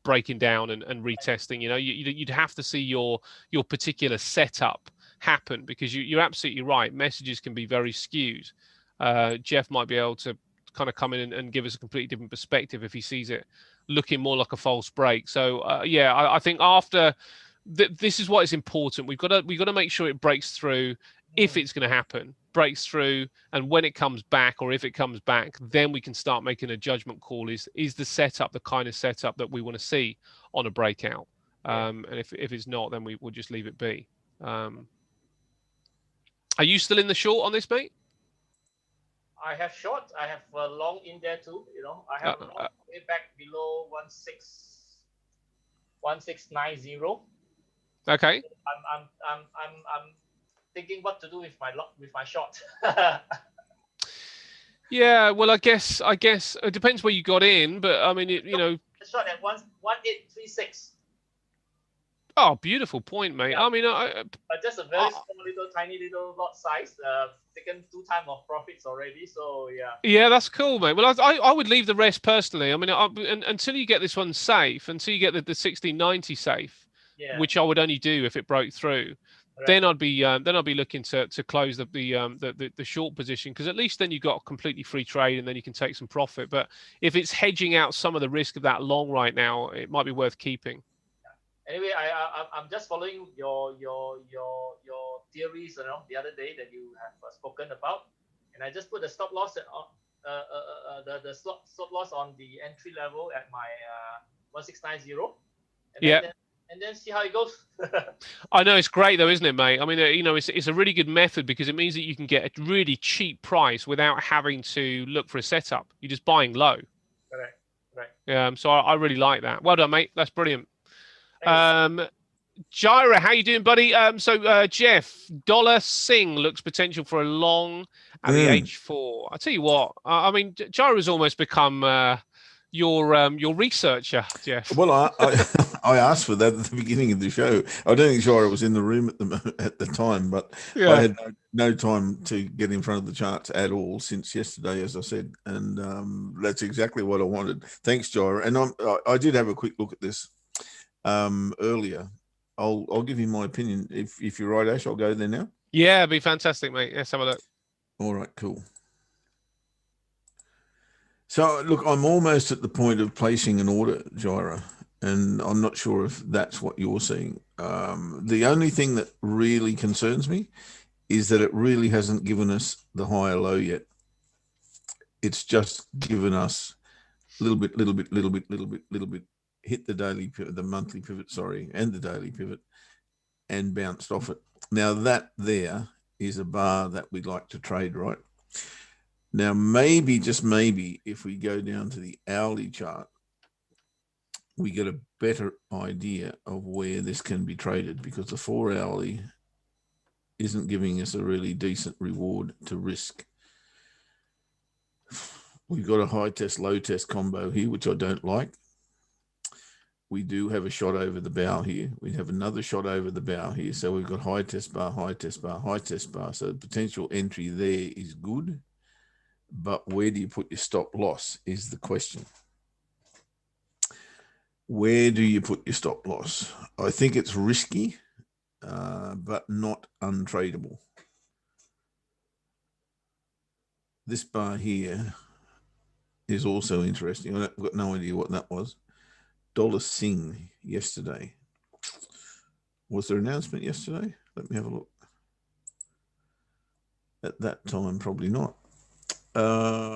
Breaking down and retesting. You'd have to see your particular setup happen, because you're absolutely right. Messages can be very skewed. Jeff might be able to kind of come in and give us a completely different perspective if he sees it looking more like a false break. So I think after this is what is important. We've got to make sure it breaks through. If it's going to happen, breaks through, and when it comes back, or if it comes back, then we can start making a judgment call. Is the setup the kind of setup that we want to see on a breakout? And if it's not, then we'll just leave it be. Are you still in the short on this, mate? I have short. I have long in there too. I have long way back below 1690. Okay. I'm thinking what to do with my short. Yeah, well, I guess it depends where you got in, but I mean, short at 1836. Oh, beautiful point, mate. I mean, just a very small tiny little lot size. Taken 2 times of profits already, so yeah. Yeah, that's cool, mate. Well, I would leave the rest personally. I mean, until you get this one safe, until you get the 1690 safe, which I would only do if it broke through. Right. Then I'd be looking to close the short position, because at least then you've got a completely free trade, and then you can take some profit. But if it's hedging out some of the risk of that long right now, it might be worth keeping. Anyway, I'm just following your theories, the other day that you have spoken about, and I just put the stop loss the stop loss on the entry level at my 1690. And then see how it goes. I know, it's great though, isn't it, mate? I mean, it's a really good method, because it means that you can get a really cheap price without having to look for a setup. You're just buying low. Right. So I really like that. Well done, mate. That's brilliant. Gyra, how you doing, buddy? Jeff, Dollar Sing looks potential for a long at the H4. I tell you what, I mean, Gyra's almost become your researcher, Jeff. Well, I asked for that at the beginning of the show. I don't think Gyra was in the room at the time, but Yeah. I had no time to get in front of the charts at all since yesterday, as I said, and that's exactly what I wanted. Thanks, Gyra. And I did have a quick look at this earlier. I'll give you my opinion. If you're right, Ash, I'll go there now. Yeah, it'd be fantastic, mate. Let's have a look. All right, cool. So, look, I'm almost at the point of placing an order, Gyra, and I'm not sure if that's what you're seeing. The only thing that really concerns me is that it really hasn't given us the higher low yet. It's just given us little bit, hit the daily pivot, the monthly pivot, and the daily pivot, and bounced off it. Now, that there is a bar that we'd like to trade, right? Now, maybe, just maybe, if we go down to the hourly chart, we get a better idea of where this can be traded, because the 4 hourly isn't giving us a really decent reward to risk. We've got a high test, low test combo here, which I don't like. We do have a shot over the bow here. We have another shot over the bow here. So we've got high test bar, high test bar, high test bar. So the potential entry there is good. But where do you put your stop loss is the question. Where do you put your stop loss? I think it's risky, but not untradeable. This bar here is also interesting. I've got no idea what that was. Dollar Sing yesterday. Was there an announcement yesterday? Let me have a look. At that time, probably not.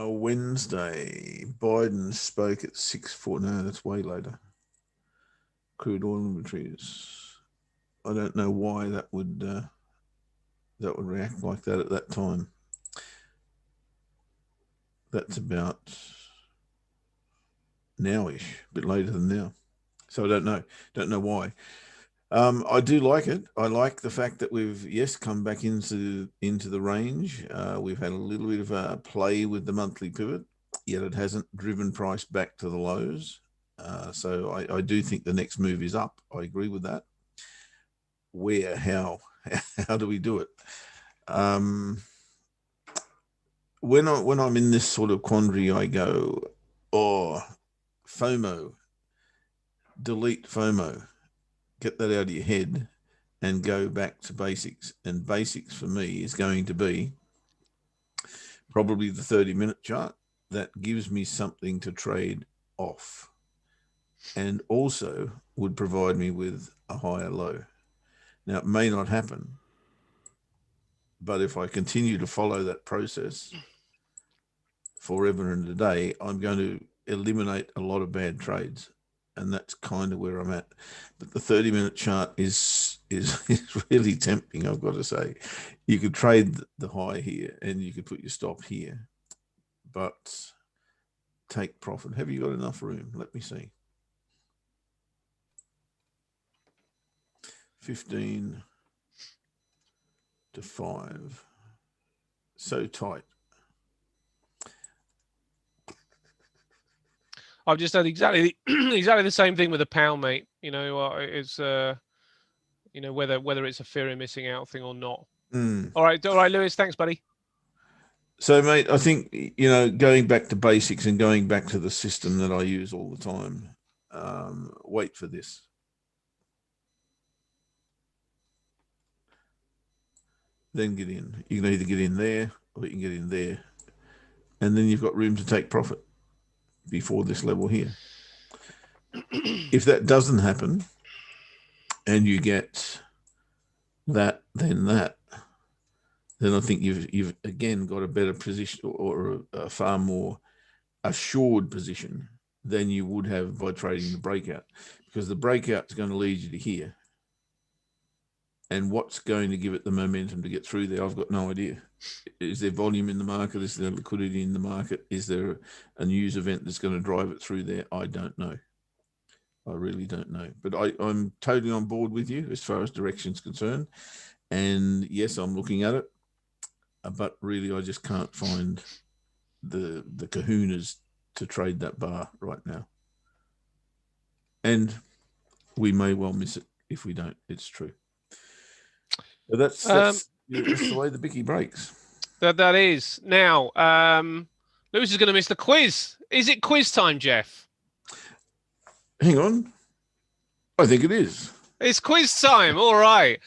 Wednesday, Biden spoke at 6:04. No, that's way later. Crude oil inventories. I don't know why that would react like that at that time. That's about nowish, a bit later than now. So I don't know why. I do like it. I like the fact that we've, yes, come back into the range. We've had a little bit of a play with the monthly pivot, yet it hasn't driven price back to the lows. So I do think the next move is up. I agree with that. Where, how do we do it? When I'm in this sort of quandary, I go, FOMO, delete FOMO, get that out of your head and go back to basics. And basics for me is going to be probably the 30-minute chart that gives me something to trade off and also would provide me with a higher low. Now, it may not happen, but if I continue to follow that process forever and a day, I'm going to eliminate a lot of bad trades. And that's kind of where I'm at. But the 30-minute chart is really tempting, I've got to say. You could trade the high here and you could put your stop here, but take profit. Have you got enough room? Let me see. 15 to 5. So tight. I've just done exactly the same thing with a pound, mate. You know, it's you know, whether it's a fear of missing out thing or not. All right, Lewis. Thanks, buddy. So, mate, I think, you know, going back to basics and going back to the system that I use all the time. Wait for this. Then get in. You can either get in there or you can get in there, and then you've got room to take profit before this level here. If that doesn't happen and you get that, then I think you've again got a better position or a far more assured position than you would have by trading the breakout, because the breakout is going to lead you to here. And what's going to give it the momentum to get through there? I've got no idea. Is there volume in the market? Is there liquidity in the market? Is there a news event that's going to drive it through there? I don't know. I really don't know. But I'm totally on board with you as far as direction's concerned. And yes, I'm looking at it. But really, I just can't find the kahunas to trade that bar right now. And we may well miss it if we don't. It's true. But that's the way the Bicky breaks. That is. Now, Lewis is going to miss the quiz. Is it quiz time, Jeff? Hang on. I think it is. It's quiz time. All right.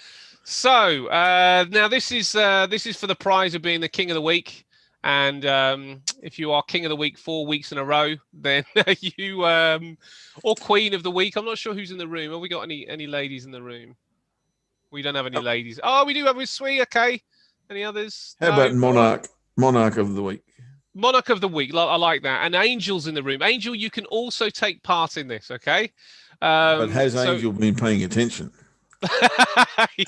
So now this is for the prize of being the King of the Week. And if you are King of the Week 4 weeks in a row, then you or Queen of the Week. I'm not sure who's in the room. Have we got any ladies in the room? We don't have any ladies. Oh, we do have with Sweet. Okay. Any others? How about Monarch? Monarch of the Week. Monarch of the Week. I like that. And Angel's in the room. Angel, you can also take part in this. Okay. But has Angel been paying attention?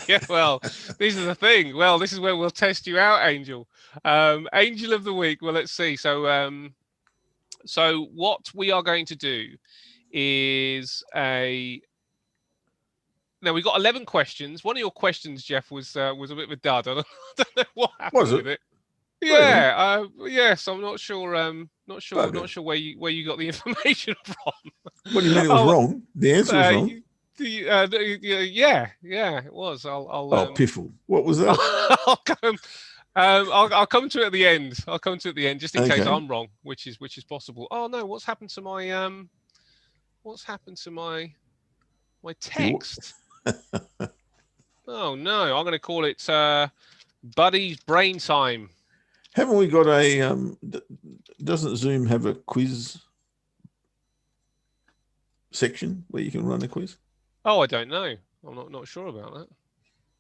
Yeah, well, this is the thing. Well, this is where we'll test you out, Angel. Angel of the Week. Well, let's see. So what we are going to do is now we've got 11 questions. One of your questions, Jeff, was a bit of a dud. I don't know what happened with it. Yeah. Yes, I'm not sure. Not sure where you got the information from. What do you mean it was wrong? The answer was wrong. Yeah, it was. I'll piffle. What was that? I'll come to it at the end. I'll come to it at the end, just in case I'm wrong, which is possible. Oh no, what's happened to my my text? Oh no, I'm going to call it Buddy's Brain Time. Haven't we got a? Doesn't Zoom have a quiz section where you can run a quiz? Oh, I don't know. I'm not sure about that.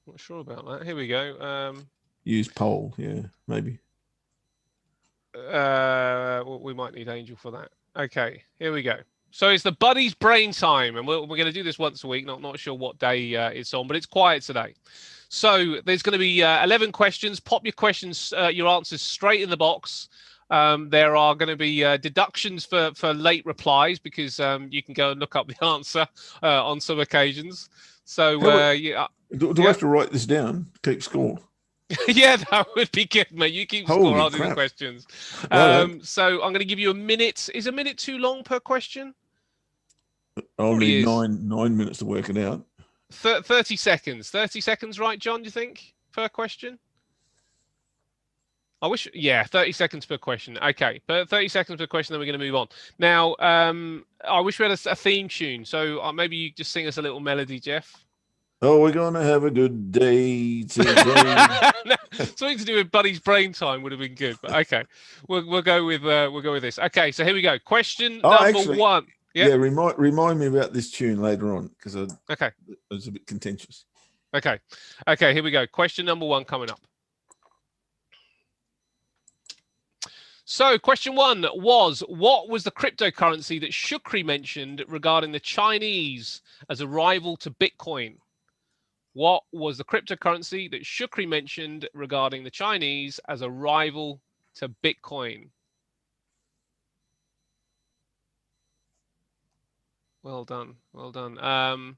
Not sure about that. Here we go. Use poll. Yeah, maybe. We might need Angel for that. Okay, here we go. So it's the Buddy's Brain Time, and we're going to do this once a week. Not sure what day it's on, but it's quiet today. So there's going to be 11 questions. Pop your questions, your answers straight in the box. There are going to be deductions for late replies because you can go and look up the answer on some occasions. So do I have to write this down? Keep score. Yeah, that would be good, mate. You keep score. I'll do the questions. So I'm going to give you a minute. Is a minute too long per question? I'll need nine minutes to work it out. 30 seconds. 30 seconds, right, John, do you think, per question? I wish, 30 seconds per question. Okay, 30 seconds per question, then we're going to move on. Now, I wish we had a theme tune. So maybe you just sing us a little melody, Jeff. Oh, we're going to have a good day today. Something to do with Buddy's Brain Time would have been good. But okay, we'll go with this. Okay, so here we go. Question number 1. Yeah, remind me about this tune later on because it was a bit contentious. Okay, here we go. Question number 1 coming up. So question 1 was, what was the cryptocurrency that Shukri mentioned regarding the Chinese as a rival to Bitcoin? What was the cryptocurrency that Shukri mentioned regarding the Chinese as a rival to Bitcoin? Well done. The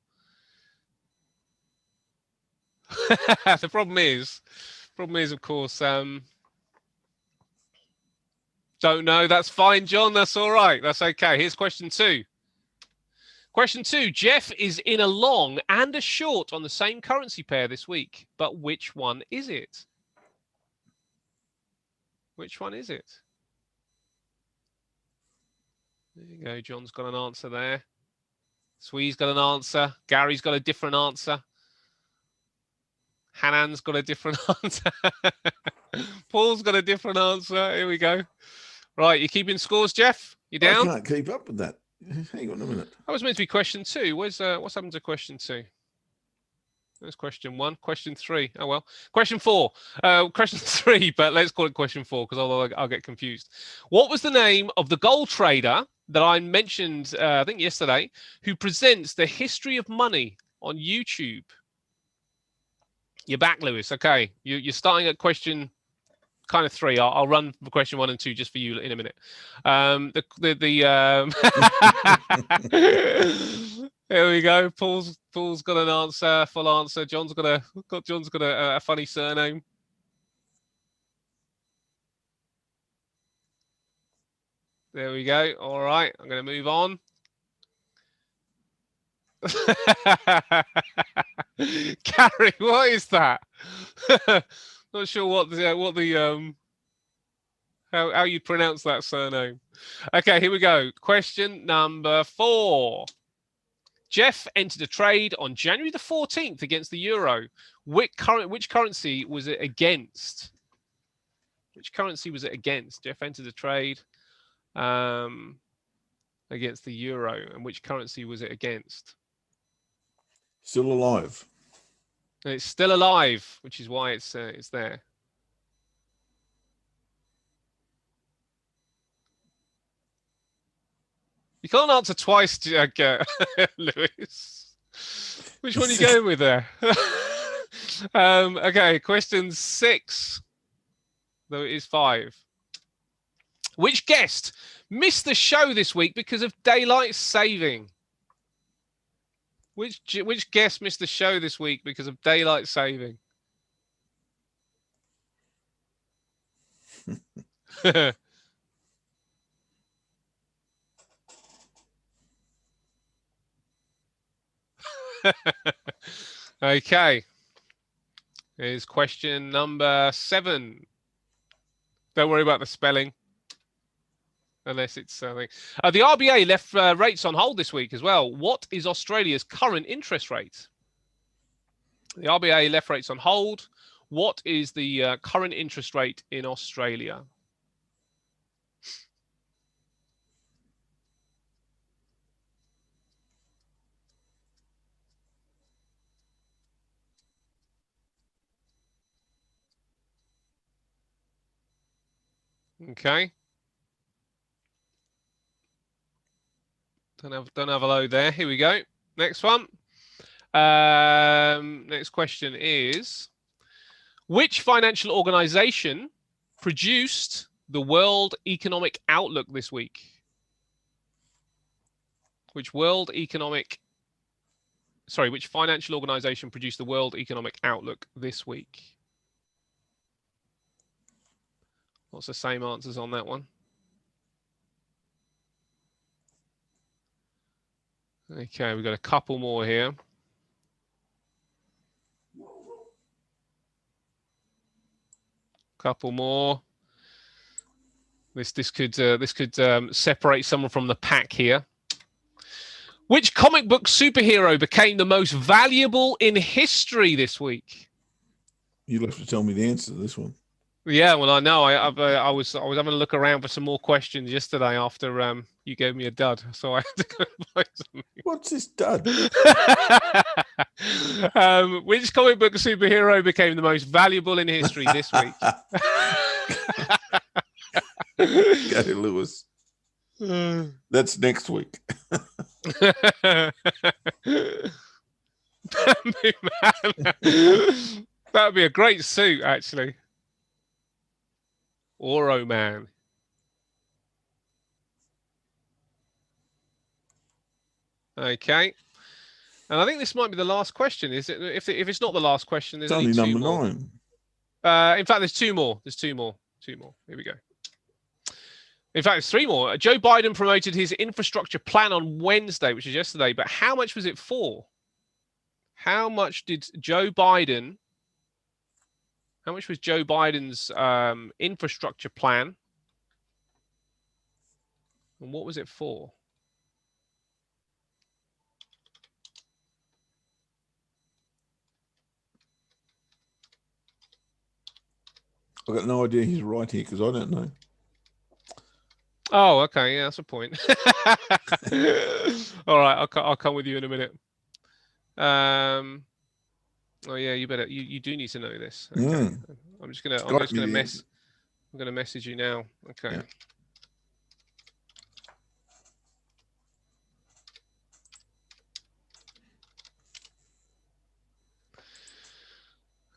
problem is, of course, don't know. That's fine, John. That's all right. That's okay. Here's question 2. Question 2. Jeff is in a long and a short on the same currency pair this week, but which one is it? Which one is it? There you go. John's got an answer there. Swee's got an answer. Gary's got a different answer. Hanan's got a different answer. Paul's got a different answer. Here we go. Right, you keeping scores, Jeff? You down? I can't keep up with that. Hang on a minute. That was meant to be question 2. What's happened to question 2? There's question 1. Question 3. Oh, well. Question 4. Question 3, but let's call it question 4 because I'll get confused. What was the name of the gold trader that I mentioned, I think yesterday, who presents the history of money on YouTube? You're back, Lewis. Okay. You're starting at question kind of 3. I'll run for question 1 and 2 just for you in a minute. There we go. Paul's got an answer, full answer. John's got a funny surname. There we go. All right, I'm going to move on. Gary, what is that? Not sure what the how you pronounce that surname. Okay, here we go. Question number 4. Jeff entered a trade on January the 14th against the euro. Which currency was it against? Which currency was it against? Jeff entered a trade against the euro, and which currency was it against? Still alive. And it's still alive, which is why it's there. You can't answer twice, Lewis. Which one are you going with there? Okay, question 6. Though it is 5. Which guest missed the show this week because of daylight saving? Which guest missed the show this week because of daylight saving? Okay. Here's question number 7. Don't worry about the spelling. Unless it's something. The RBA left rates on hold this week as well. What is Australia's current interest rate? The RBA left rates on hold. What is the current interest rate in Australia? Okay. Don't have a load there. Here we go. Next one. Next question is, which financial organization produced the World Economic Outlook this week? Which financial organization produced the World Economic Outlook this week? What's the same answers on that one? Okay, we've got a couple more here. Couple more. This could separate someone from the pack here. Which comic book superhero became the most valuable in history this week? You'll have to tell me the answer to this one. Yeah, well, I know. I was having a look around for some more questions yesterday after you gave me a dud, so I had to go find something. What's this dud? Which comic book superhero became the most valuable in history this week? Go, Lewis. That's next week. That would be a great suit, actually. Oro Man. Okay. And I think this might be the last question. Is it? If it's not the last question, there's It's only number 9. In fact, there's 2 more. There's 2 more. 2 more. Here we go. In fact, there's 3 more. Joe Biden promoted his infrastructure plan on Wednesday, which is yesterday. But how much was it for? How much did Joe Biden... How much was Joe Biden's infrastructure plan? And what was it for? I've got no idea he's right here because I don't know. Oh, okay. Yeah, that's a point. All right, I'll come with you in a minute. Oh yeah, you better. You do need to know this. Okay. I'm just gonna message you now. Okay.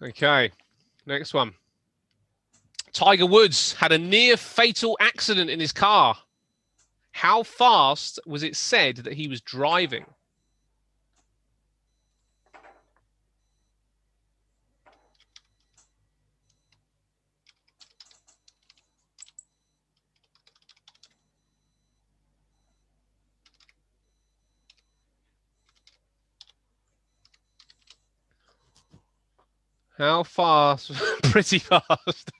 Yeah. Okay. Next one. Tiger Woods had a near fatal accident in his car. How fast was it said that he was driving? How fast? Pretty fast.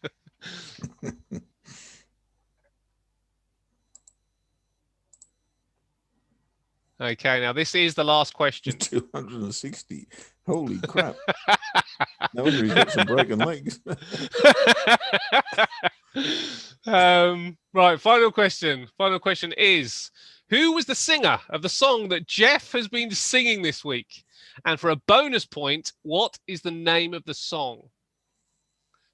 Okay, now this is the last question. 260. Holy crap. No wonder he's got some broken legs. Right, final question. Final question is, who was the singer of the song that Jeff has been singing this week? And for a bonus point, what is the name of the song?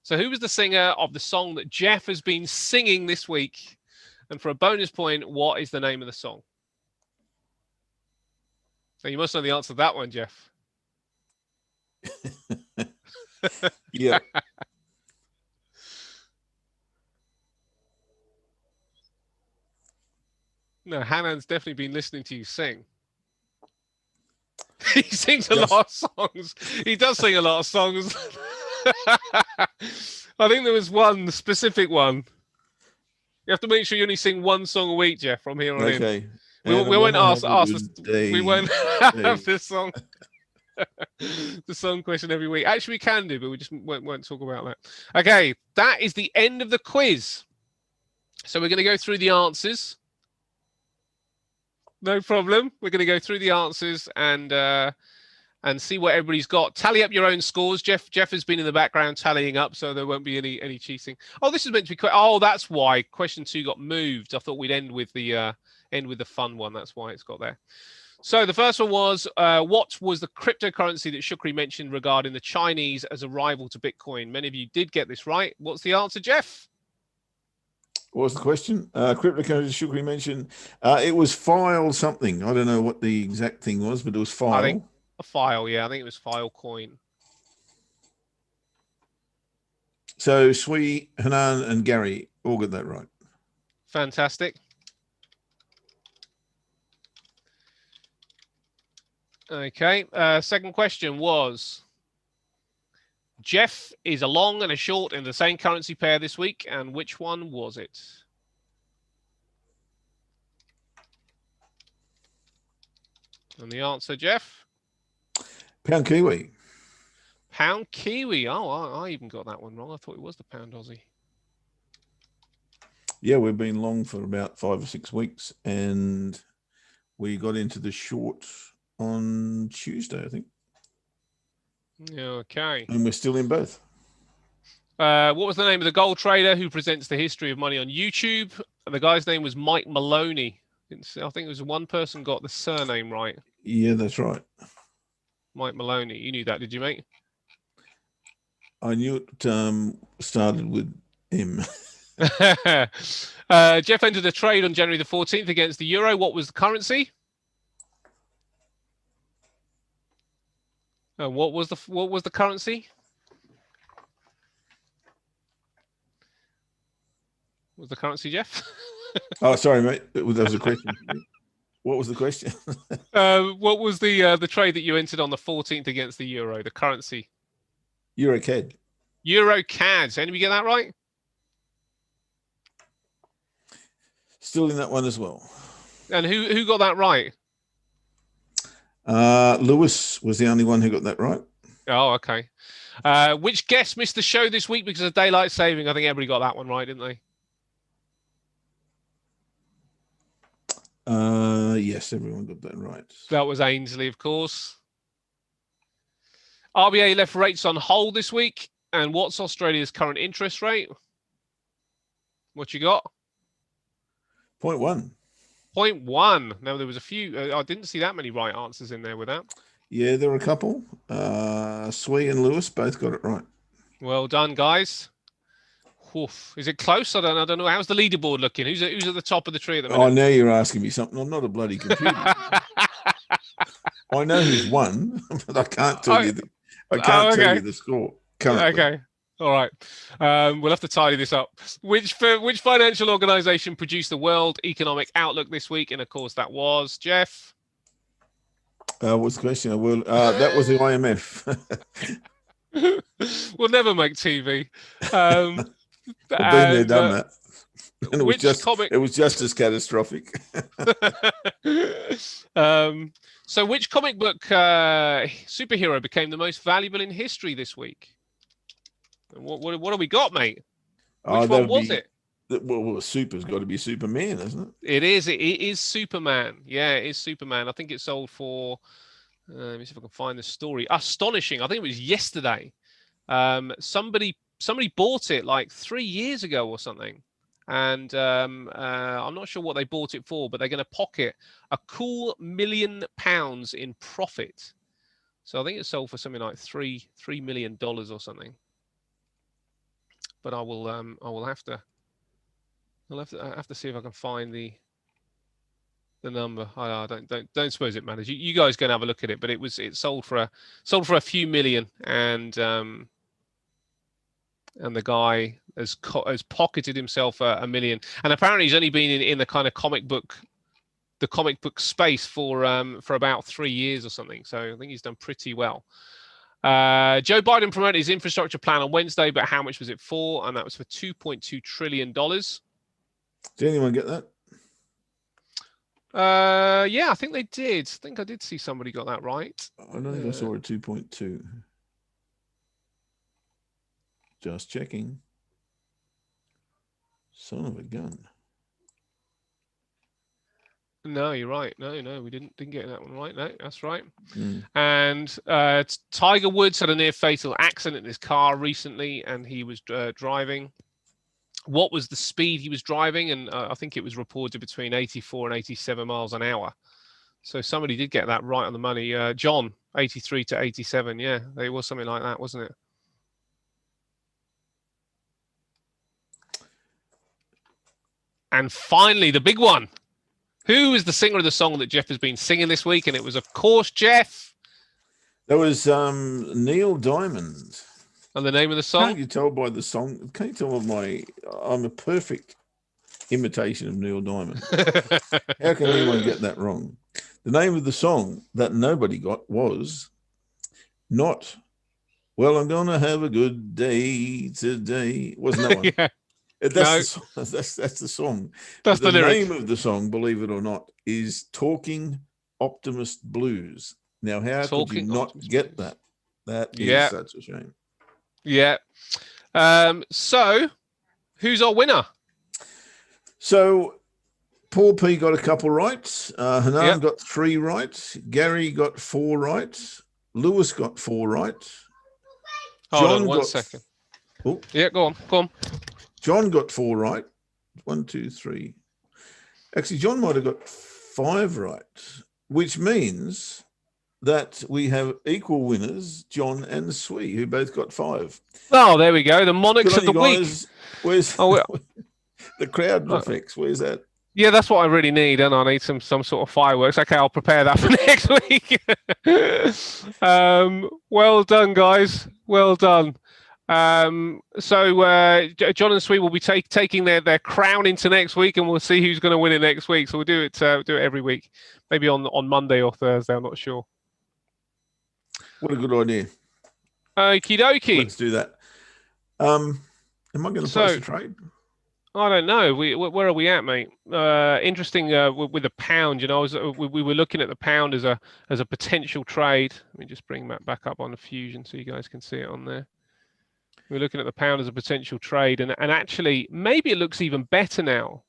So who was the singer of the song that Jeff has been singing this week? And for a bonus point, what is the name of the song? So you must know the answer to that one, Jeff. Yeah. No, Hanan's definitely been listening to you sing. He sings a lot of songs. He does sing a lot of songs. I think there was one specific one. You have to make sure you only sing one song a week, Jeff, from here on in. Okay. We won't we won't have this song. The song question every week. Actually, we can do, but we just won't talk about that. Okay, that is the end of the quiz. So we're going to go through the answers. No problem. We're going to go through the answers and see what everybody's got. Tally up your own scores. Jeff has been in the background tallying up, so there won't be any cheating. Oh, this is meant to be quick. Oh, that's why question 2 got moved. I thought we'd end with the fun one. That's why it's got there. So the first one was, what was the cryptocurrency that Shukri mentioned regarding the Chinese as a rival to Bitcoin? Many of you did get this right. What's the answer, Jeff? What was the question? Cryptocurrency Shukri mentioned. It was file something. I don't know what the exact thing was, but it was file. I think a file, yeah. I think it was Filecoin. So Sui, Hanan, and Gary all got that right. Fantastic. Okay. Second question was, Jeff is a long and a short in the same currency pair this week, and which one was it? And the answer, Jeff? Pound Kiwi. Pound Kiwi. Oh, I even got that one wrong. I thought it was the Pound Aussie. Yeah, we've been long for about 5 or 6 weeks, and we got into the short on Tuesday, I think. Okay. And we're still in both. What was the name of the gold trader who presents the history of money on YouTube? The guy's name was Mike Maloney. I think it was one person got the surname right. Yeah, that's right. Mike Maloney. You knew that, did you, mate? I knew it started with M. Jeff entered a trade on January the 14th against the euro. What was the currency? What was the currency? What was the currency, Jeff? Oh, sorry, mate. That was a question. What was the question? What was the trade that you entered on the 14th against the euro? The currency. EuroCAD. EuroCAD. Anybody get that right? Still in that one as well. And who got that right? Lewis was the only one who got that right. Oh, okay. Which guest missed the show this week because of daylight saving? I think everybody got that one right, didn't they? Yes, everyone got that right. That was Ainsley, of course. RBA left rates on hold this week. And what's Australia's current interest rate? What you got? 0.1. 0.1. Now, there was a few. I didn't see that many right answers in there with that. Yeah, there were a couple. Swee and Lewis both got it right. Well done, guys. Oof. Is it close? I don't know. How's the leaderboard looking? Who's at the top of the tree at the minute? Oh, now you're asking me something. I'm not a bloody computer. I know who's won, but I can't tell you. Tell you the score currently. Okay. All right. We'll have to tidy this up. Which financial organization produced the World Economic Outlook this week? And of course, that was Jeff. What's the question? That was the IMF. We'll never make TV. I've been there, done that. And it was just as catastrophic. So which comic book superhero became the most valuable in history this week? What have we got, mate? Oh, Which one was it? Well, Super's got to be Superman, isn't it? It is. It is Superman. Yeah, it is Superman. I think it sold for. Let me see if I can find the story. Astonishing. I think it was yesterday. Somebody bought it like 3 years ago or something, and I'm not sure what they bought it for, but they're going to pocket a cool £1 million in profit. So I think it sold for something like $3 million or something. But I will have to. I'll have to see if I can find the number. I don't suppose it matters. You guys go and have a look at it. But it sold for a few million, and the guy has pocketed himself $1 million. And apparently he's only been in the kind of comic book space for about 3 years or something. So I think he's done pretty well. Joe Biden promoted his infrastructure plan on Wednesday, but how much was it for? And that was for $2.2 trillion. Did anyone get that? Yeah, I think they did. I think I did see somebody got that right. I don't think I saw a 2.2. Just checking. Son of a gun. No, you're right. No, we didn't get that one right. No, that's right. Mm. And Tiger Woods had a near fatal accident in his car recently, and he was driving. What was the speed he was driving? And I think it was reported between 84 and 87 miles an hour. So somebody did get that right on the money. John, 83 to 87. Yeah, it was something like that, wasn't it? And finally, the big one. Who is the singer of the song that Jeff has been singing this week? And it was, of course, Jeff. That was Neil Diamond. And the name of the song? Can't you tell by the song? Can't you tell by I'm a perfect imitation of Neil Diamond. How can anyone get that wrong? The name of the song that nobody got was not, well, I'm going to have a good day today. Wasn't that one? Yeah. That's the song. That's the lyric. Name of the song, believe it or not, is Talking Optimist Blues. Now, how could you not get that? That is such a shame. Yeah. So, who's our winner? So, Paul P got a couple right. Hanan got 3 right. Gary got 4 right. Lewis got 4 right. Hold on one second. Oh. Yeah, go on. John got 4 right. 1, 2, 3. Actually, John might have got 5 right, which means that we have equal winners, John and Swee, who both got 5. Oh, there we go. The monarchs of the week. Where's the crowd effects? Where's that? Yeah, that's what I really need, and I need some sort of fireworks. Okay, I'll prepare that for next week. Well done, guys. Well done. So John and Swee will be taking their crown into next week, and we'll see who's going to win it next week. So we'll do it every week, maybe on Monday or Thursday. I'm not sure. What a good idea. Okie dokie. Let's do that. Am I going to place a trade? I don't know. Where are we at, mate? Interesting with the pound. You know, we were looking at the pound as a potential trade. Let me just bring that back up on the Fusion so you guys can see it on there. We're looking at the pound as a potential trade, and actually maybe it looks even better now.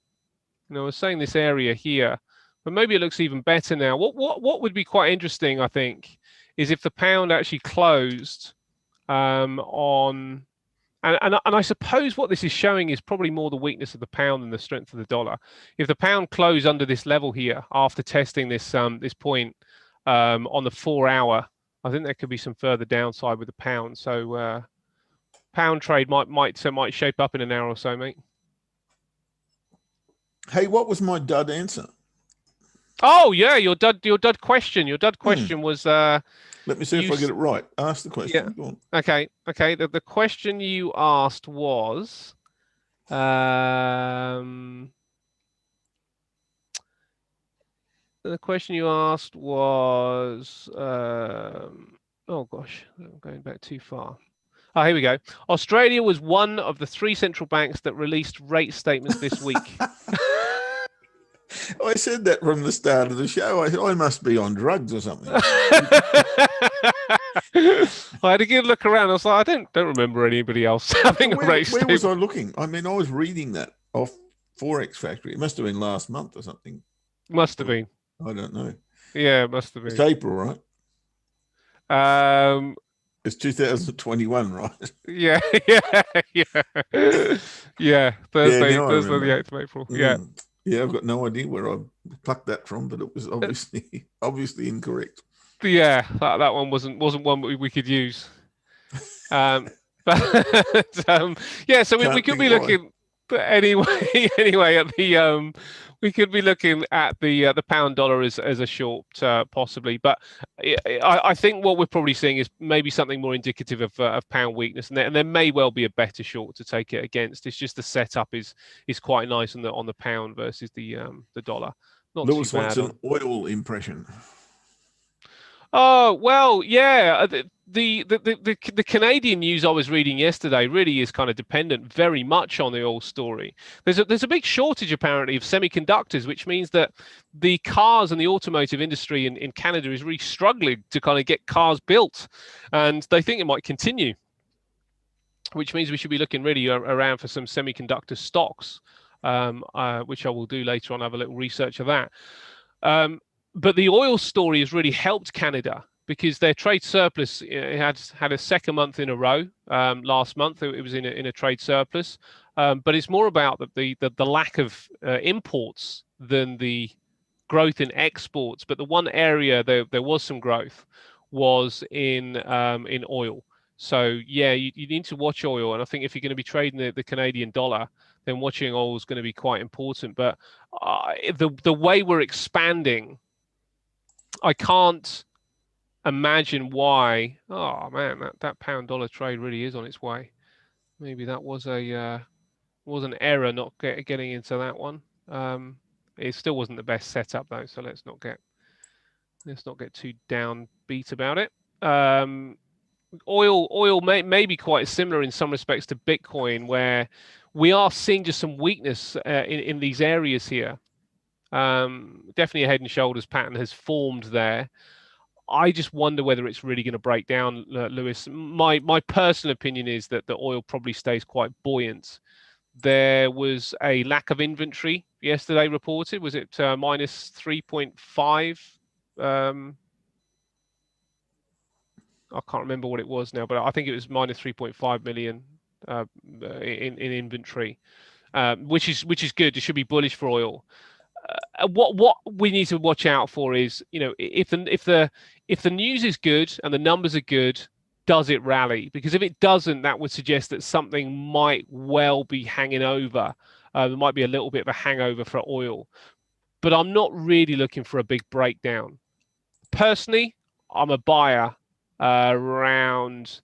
You know, I was saying this area here, but maybe it looks even better now. What would be quite interesting, I think, is if the pound actually closed on. And I suppose what this is showing is probably more the weakness of the pound than the strength of the dollar. If the pound closed under this level here after testing this point on the 4-hour, I think there could be some further downside with the pound. So pound trade might shape up in an hour or so, mate. Hey, what was my dud answer? Oh yeah, your dud question. Your dud question was. Let me see if I get it right. Ask the question. Yeah. Go on. Okay. The question you asked was, oh gosh, I'm going back too far. Oh, here we go. Australia was one of the 3 central banks that released rate statements this week. I said that from the start of the show. I must be on drugs or something. I had a good look around. I was like, I don't remember anybody else having a rate Where was stable. I looking? I mean, I was reading that off Forex Factory. It must have been last month or something. Must have been. I don't know. Yeah, it must have It's been. April, right? Um, It's 2021, right? yeah, yeah, yeah, yeah. Thursday, now I Thursday the remember. 8th of April. Yeah. Yeah, I've got no idea where I plucked that from, but it was obviously incorrect. Yeah, that one wasn't one we could use. But yeah, so we could be looking. But anyway, at the we could be looking at the pound dollar as a short, possibly. But I think what we're probably seeing is maybe something more indicative of pound weakness, and there may well be a better short to take it against. It's just the setup is quite nice on the pound versus the dollar. Not Lewis too bad. wants an oil impression. Oh well, yeah. The Canadian news I was reading yesterday really is kind of dependent very much on the oil story. There's a big shortage apparently of semiconductors, which means that the cars and the automotive industry in Canada is really struggling to kind of get cars built, and they think it might continue, which means we should be looking really around for some semiconductor stocks, which I will do later on. Have a little research of that. But the oil story has really helped Canada because their trade surplus had a second month in a row. Last month it was in a trade surplus, but it's more about the lack of imports than the growth in exports. But the one area there was some growth was in oil. So yeah, you need to watch oil, and I think if you're going to be trading the Canadian dollar, then watching oil is going to be quite important. But the way we're expanding, I can't imagine why. Oh man, that pound dollar trade really is on its way. Maybe that was an error not getting into that one. It still wasn't the best setup though, so let's not get too downbeat about it. Oil may be quite similar in some respects to Bitcoin, where we are seeing just some weakness in these areas here. Definitely a head and shoulders pattern has formed there. I just wonder whether it's really going to break down, Lewis. My personal opinion is that the oil probably stays quite buoyant. There was a lack of inventory yesterday reported. Was it minus 3.5? I can't remember what it was now, but I think it was minus 3.5 million in inventory, which is good. It should be bullish for oil. What we need to watch out for is, if the news is good and the numbers are good, does it rally? Because if it doesn't, that would suggest that something might well be hanging over. There might be a little bit of a hangover for oil, but I'm not really looking for a big breakdown. Personally, I'm a buyer around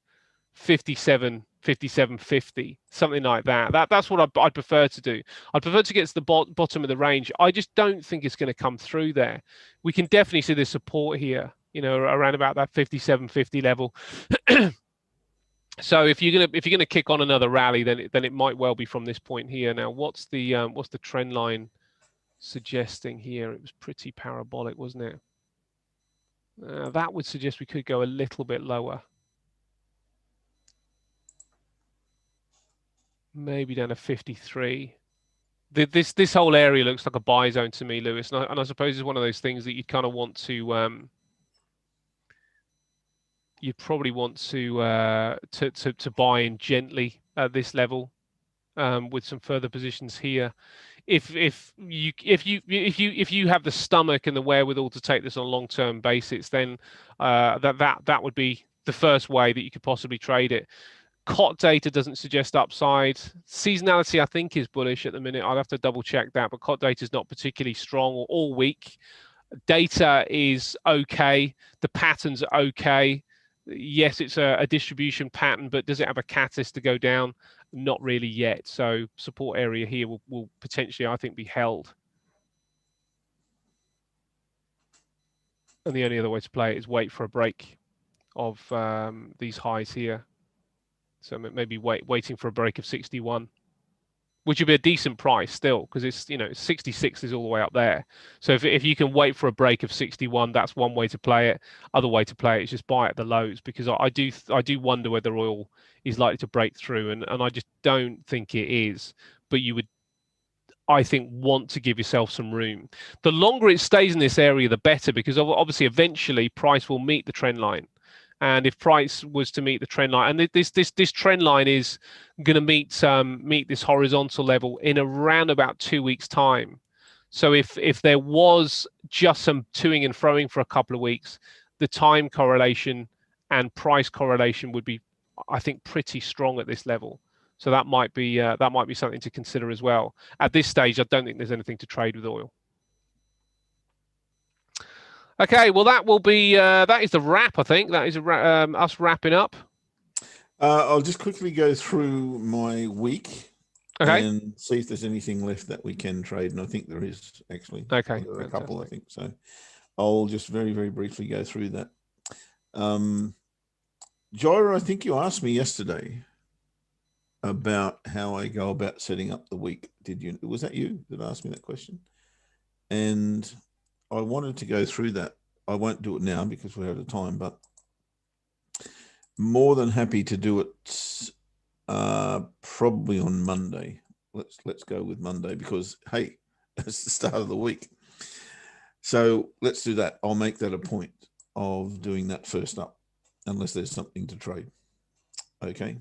57.50, something like that. That's what I'd prefer to do. I'd prefer to get to the bottom of the range. I just don't think it's going to come through there. We can definitely see the support here, around about that 57.50 level. So if you're gonna kick on another rally, then it might well be from this point here. Now, what's the trend line suggesting here? It was pretty parabolic, wasn't it? That would suggest we could go a little bit lower. Maybe down to 53. This whole area looks like a buy zone to me, Lewis, and I suppose it's one of those things that you kind of want to you'd probably want to buy in gently at this level, with some further positions here. If you have the stomach and the wherewithal to take this on a long-term basis, then that would be the first way that you could possibly trade it. COT data doesn't suggest upside. Seasonality, I think, is bullish at the minute. I'll have to double check that, but COT data is not particularly strong or weak. Data is okay. The patterns are okay. Yes, it's a distribution pattern, but does it have a catalyst to go down? Not really yet. So support area here will potentially, I think, be held. And the only other way to play it is wait for a break of these highs here. So maybe waiting for a break of 61. which would be a decent price still, because it's 66 is all the way up there. So if you can wait for a break of 61, that's one way to play it. Other way to play it is just buy at the lows, because I do wonder whether oil is likely to break through, and I just don't think it is. But you would, I think, want to give yourself some room. The longer it stays in this area, the better, because obviously eventually price will meet the trend line. And if price was to meet the trend line, and this trend line is going to meet this horizontal level in around about 2 weeks' time. So if there was just some toing and froing for a couple of weeks, the time correlation and price correlation would be, I think, pretty strong at this level. So that might be something to consider as well. At this stage, I don't think there's anything to trade with oil. Okay, well, that will be that is the wrap. I think that is us wrapping up. I'll just quickly go through my week, okay, and see if there's anything left that we can trade. And I think there is, actually. Okay, there are a couple, I think. So I'll just very, very briefly go through that. Gyro, I think you asked me yesterday about how I go about setting up the week. Did you? Was that you that asked me that question? And I wanted to go through that. I won't do it now because we're out of time, but more than happy to do it probably on Monday. Let's go with Monday, because hey, it's the start of the week. So let's do that. I'll make that a point of doing that first up, unless there's something to trade. Okay.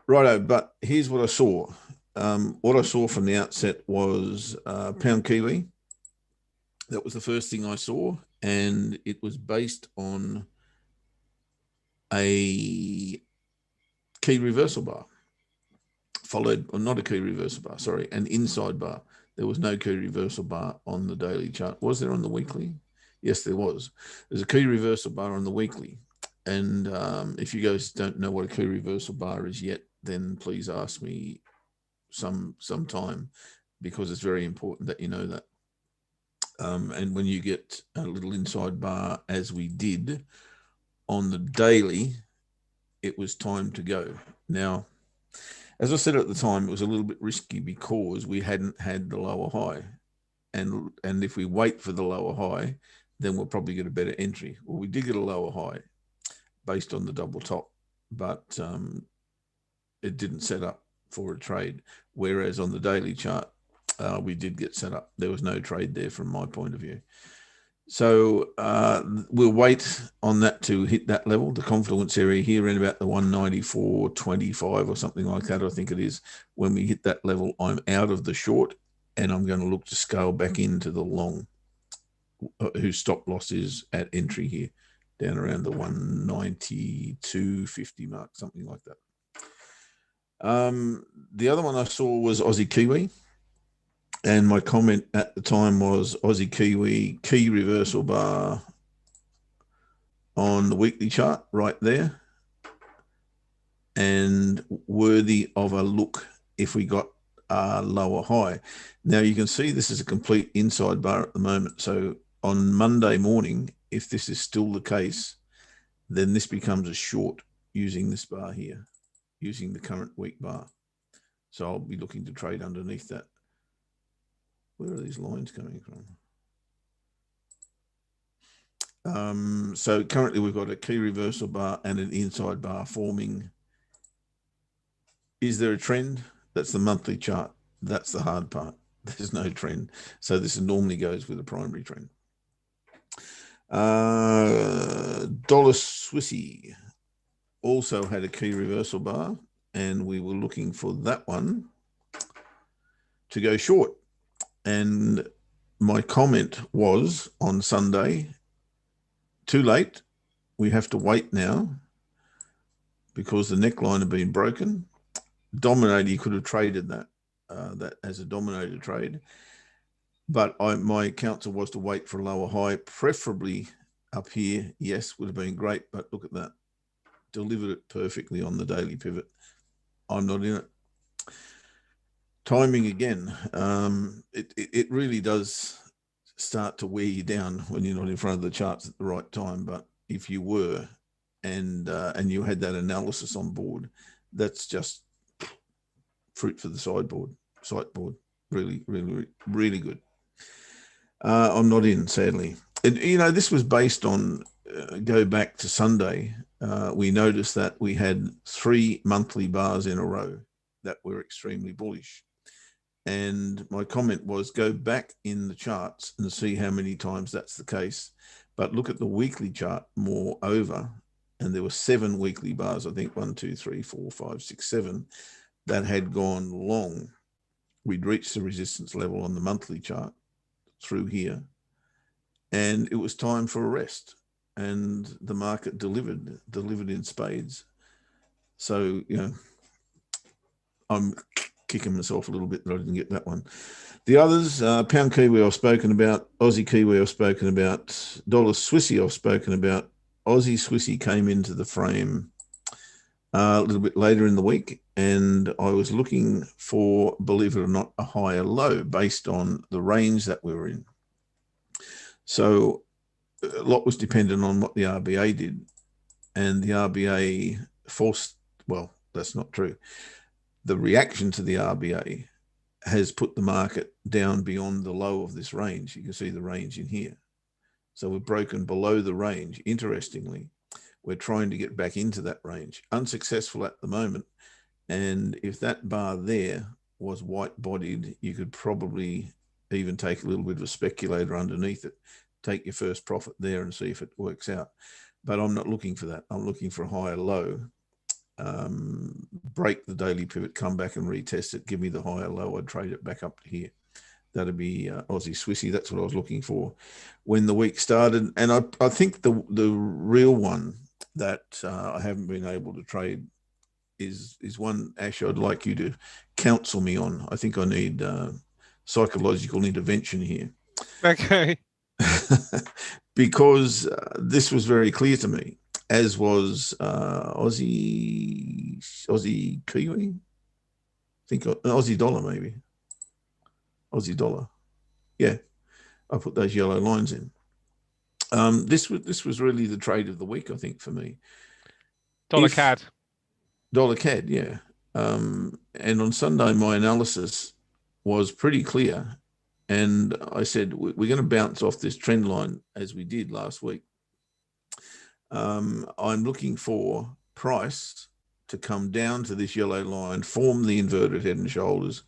Righto, but here's what I saw. What I saw from the outset was pound Kiwi. That was the first thing I saw, and it was based on a key reversal bar, followed, or not a key reversal bar, sorry, an inside bar. There was no key reversal bar on the daily chart. Was there on the weekly? Yes, there was. There's a key reversal bar on the weekly. And if you guys don't know what a key reversal bar is yet, then please ask me sometime, because it's very important that you know that. And when you get a little inside bar, as we did on the daily, it was time to go. Now, as I said at the time, it was a little bit risky because we hadn't had the lower high. And if we wait for the lower high, then we'll probably get a better entry. Well, we did get a lower high based on the double top, but it didn't set up for a trade. Whereas on the daily chart, we did get set up. There was no trade there from my point of view. So we'll wait on that to hit that level, the confluence area here in about the 194.25 or something like that, I think it is. When we hit that level, I'm out of the short, and I'm going to look to scale back into the long, whose stop loss is at entry here, down around the 192.50 mark, something like that. The other one I saw was Aussie Kiwi. And my comment at the time was Aussie Kiwi key reversal bar on the weekly chart right there, and worthy of a look if we got a lower high. Now you can see this is a complete inside bar at the moment. So on Monday morning, if this is still the case, then this becomes a short using this bar here, using the current week bar. So I'll be looking to trade underneath that. Where are these lines coming from? So currently we've got a key reversal bar and an inside bar forming. Is there a trend? That's the monthly chart. That's the hard part. There's no trend. So this normally goes with a primary trend. Dollar Swissy also had a key reversal bar, and we were looking for that one to go short. And my comment was on Sunday, too late. We have to wait now because the neckline had been broken. Dominator, you could have traded that as a dominator trade. But my counsel was to wait for a lower high, preferably up here. Yes, would have been great, but look at that. Delivered it perfectly on the daily pivot. I'm not in it. Timing again, it really does start to wear you down when you're not in front of the charts at the right time. But if you were, and you had that analysis on board, that's just fruit for the sightboard. Really, really, really good. I'm not in, sadly. This was based on, go back to Sunday, we noticed that we had 3 monthly bars in a row that were extremely bullish. And my comment was, go back in the charts and see how many times that's the case. But look at the weekly chart more over, and there were 7 weekly bars, I think 1, 2, 3, 4, 5, 6, 7, that had gone long. We'd reached the resistance level on the monthly chart through here, and it was time for a rest. And the market delivered in spades. So, I'm kicking myself a little bit that I didn't get that one. The others, pound Kiwi I've spoken about, Aussie Kiwi I've spoken about, dollar Swissy I've spoken about. Aussie Swissy came into the frame a little bit later in the week, and I was looking for, believe it or not, a higher low based on the range that we were in. So a lot was dependent on what the RBA did, and the RBA forced, well, that's not true. The reaction to the RBA has put the market down beyond the low of this range. You can see the range in here. So we've broken below the range. Interestingly, we're trying to get back into that range. Unsuccessful at the moment. And if that bar there was white-bodied, you could probably even take a little bit of a speculator underneath it, take your first profit there and see if it works out. But I'm not looking for that. I'm looking for a higher low. Break the daily pivot, come back and retest it, give me the higher low, I'd trade it back up to here. That'd be Aussie Swissy. That's what I was looking for when the week started. And I think the real one that I haven't been able to trade is one, Ash, I'd like you to counsel me on. I think I need psychological intervention here. Okay. Because this was very clear to me, as was Aussie Kiwi. I think Aussie dollar, maybe. Aussie dollar. Yeah, I put those yellow lines in. This was really the trade of the week, I think, for me. Dollar CAD. Dollar CAD, yeah. And on Sunday, my analysis was pretty clear. And I said, we're going to bounce off this trend line as we did last week. I'm looking for price to come down to this yellow line, form the inverted head and shoulders.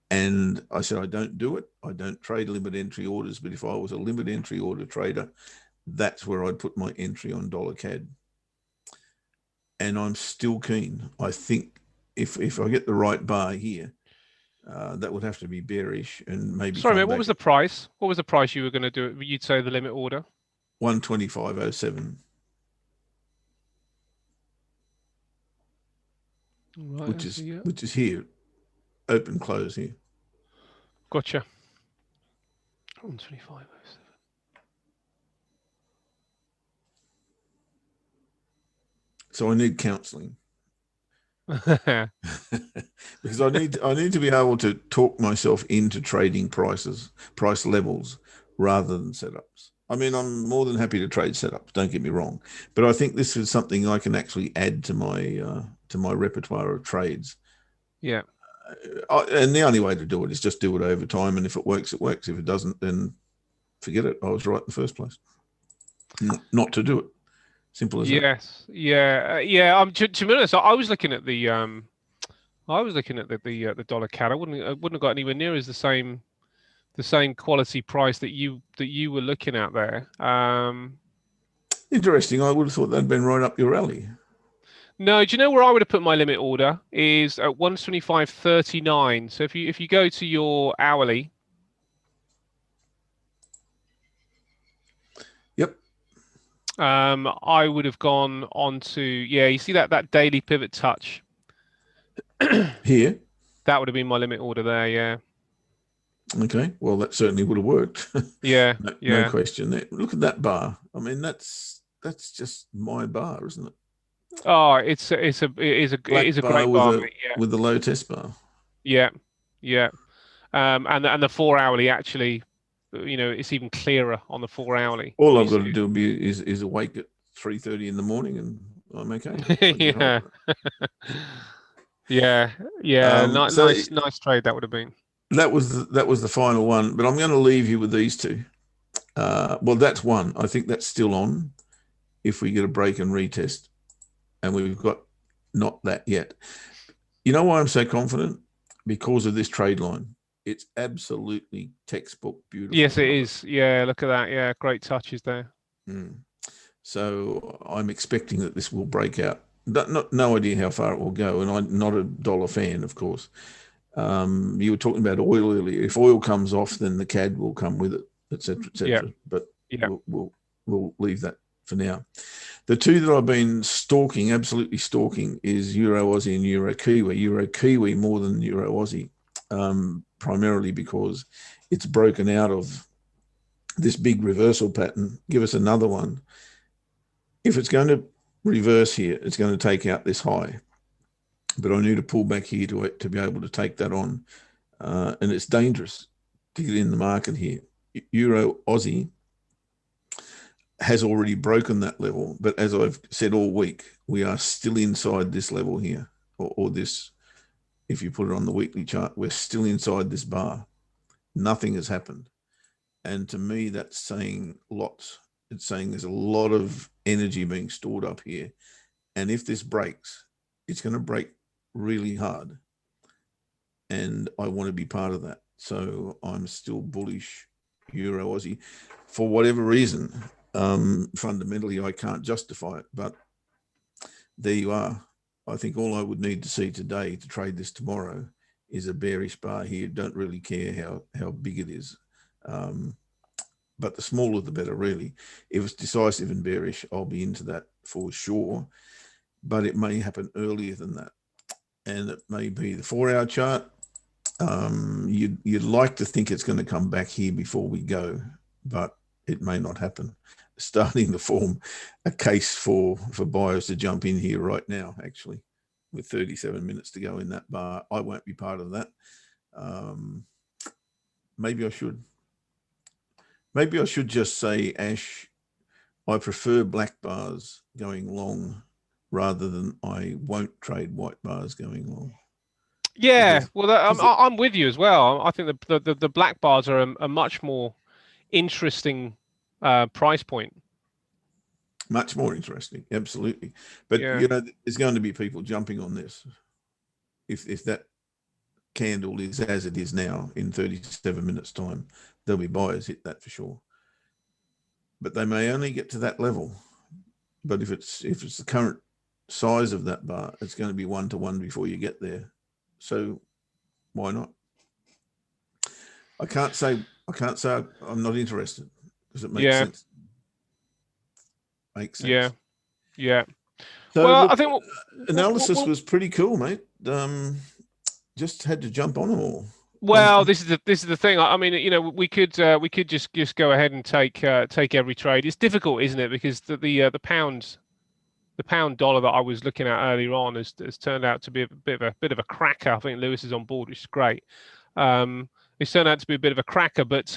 And I said, I don't do it. I don't trade limit entry orders. But if I was a limit entry order trader, that's where I'd put my entry on dollar CAD. And I'm still keen. I think if I get the right bar here, that would have to be bearish and maybe. Sorry, mate, what was the price? What was the price you were going to do? You'd say the limit order? 125.07. Right, which is here, open close here. Gotcha. 125.07. So I need counselling because I need to be able to talk myself into trading price levels rather than setups. I mean, I'm more than happy to trade setups. Don't get me wrong, but I think this is something I can actually add to my repertoire of trades. Yeah. And the only way to do it is just do it over time. And if it works, it works. If it doesn't, then forget it. I was right in the first place. Not to do it. Simple as that. Yes. Yeah. Yeah. To be honest, I was looking at the the dollar CAD. I wouldn't have got anywhere near as the same quality price that you were looking at there. Interesting. I would have thought that'd been right up your alley. No, do you know where I would have put my limit order is at 125.39. So if you go to your hourly. Yep. I would have gone on to, you see that daily pivot touch here. That would have been my limit order there. Yeah. Okay. Well, that certainly would have worked. Yeah. No question. Look at that bar. I mean, that's just my bar, isn't it? Oh, it is a great bar with the low test bar. Yeah. And the 4 hourly actually, it's even clearer on the 4 hourly. All I've got to do is awake at 3:30 in the morning, and I'm okay. Yeah. Yeah, yeah, So nice trade that would have been. that was the final one. But I'm going to leave you with these two. Well, that's one. I think that's still on if we get a break and retest, and we've got not that yet. You know why I'm so confident? Because of this trade line. It's absolutely textbook beautiful. Yes, it is. Yeah, look at that. Yeah, great touches there. So I'm expecting that this will break out. No idea how far it will go, and I'm not a dollar fan, of course. You were talking about oil earlier. If oil comes off, then the CAD will come with it, etc., etc. Yeah. But Yeah. we'll leave that for now. The two that I've been stalking, absolutely stalking, is Euro Aussie and Euro Kiwi. Euro Kiwi more than Euro Aussie, primarily because it's broken out of this big reversal pattern. Give us another one. If it's going to reverse here, it's going to take out this high. But I need to pull back here to be able to take that on. And it's dangerous to get in the market here. Euro Aussie has already broken that level. But as I've said all week, we are still inside this level here, or this, if you put it on the weekly chart, we're still inside this bar. Nothing has happened. And to me, that's saying lots. It's saying there's a lot of energy being stored up here. And if this breaks, it's going to break really hard. And I want to be part of that. So I'm still bullish Euro Aussie for whatever reason. Fundamentally, I can't justify it, but there you are. I think all I would need to see today to trade this tomorrow is a bearish bar here. Don't really care how big it is. But the smaller, the better, really. If it's decisive and bearish, I'll be into that for sure. But it may happen earlier than that. And it may be the 4-hour chart. You'd like to think it's going to come back here before we go, but it may not happen. Starting to form a case for buyers to jump in here right now, actually, with 37 minutes to go in that bar. I won't be part of that. Maybe I should. Maybe I should just say, Ash, I prefer black bars going long rather than I won't trade white bars going long. Yeah, well, I'm with you as well. I think the black bars are a much more interesting price point. Much more interesting, absolutely. But you know, there's going to be people jumping on this. If that candle is as it is now in 37 minutes time, there'll be buyers hit that for sure. But they may only get to that level. But if it's the current size of that bar, it's going to be 1-to-1 before you get there. So why not? I can't say I'm not interested because it makes sense. Makes sense. Yeah. So well, look, I think analysis was pretty cool, mate. Just had to jump on them all. Well, this is the thing. I mean, you know, we could just go ahead and take every trade. It's difficult, isn't it? Because the pound dollar that I was looking at earlier on has turned out to be a bit of a cracker. I think Lewis is on board, which is great. It's turned out to be a bit of a cracker, but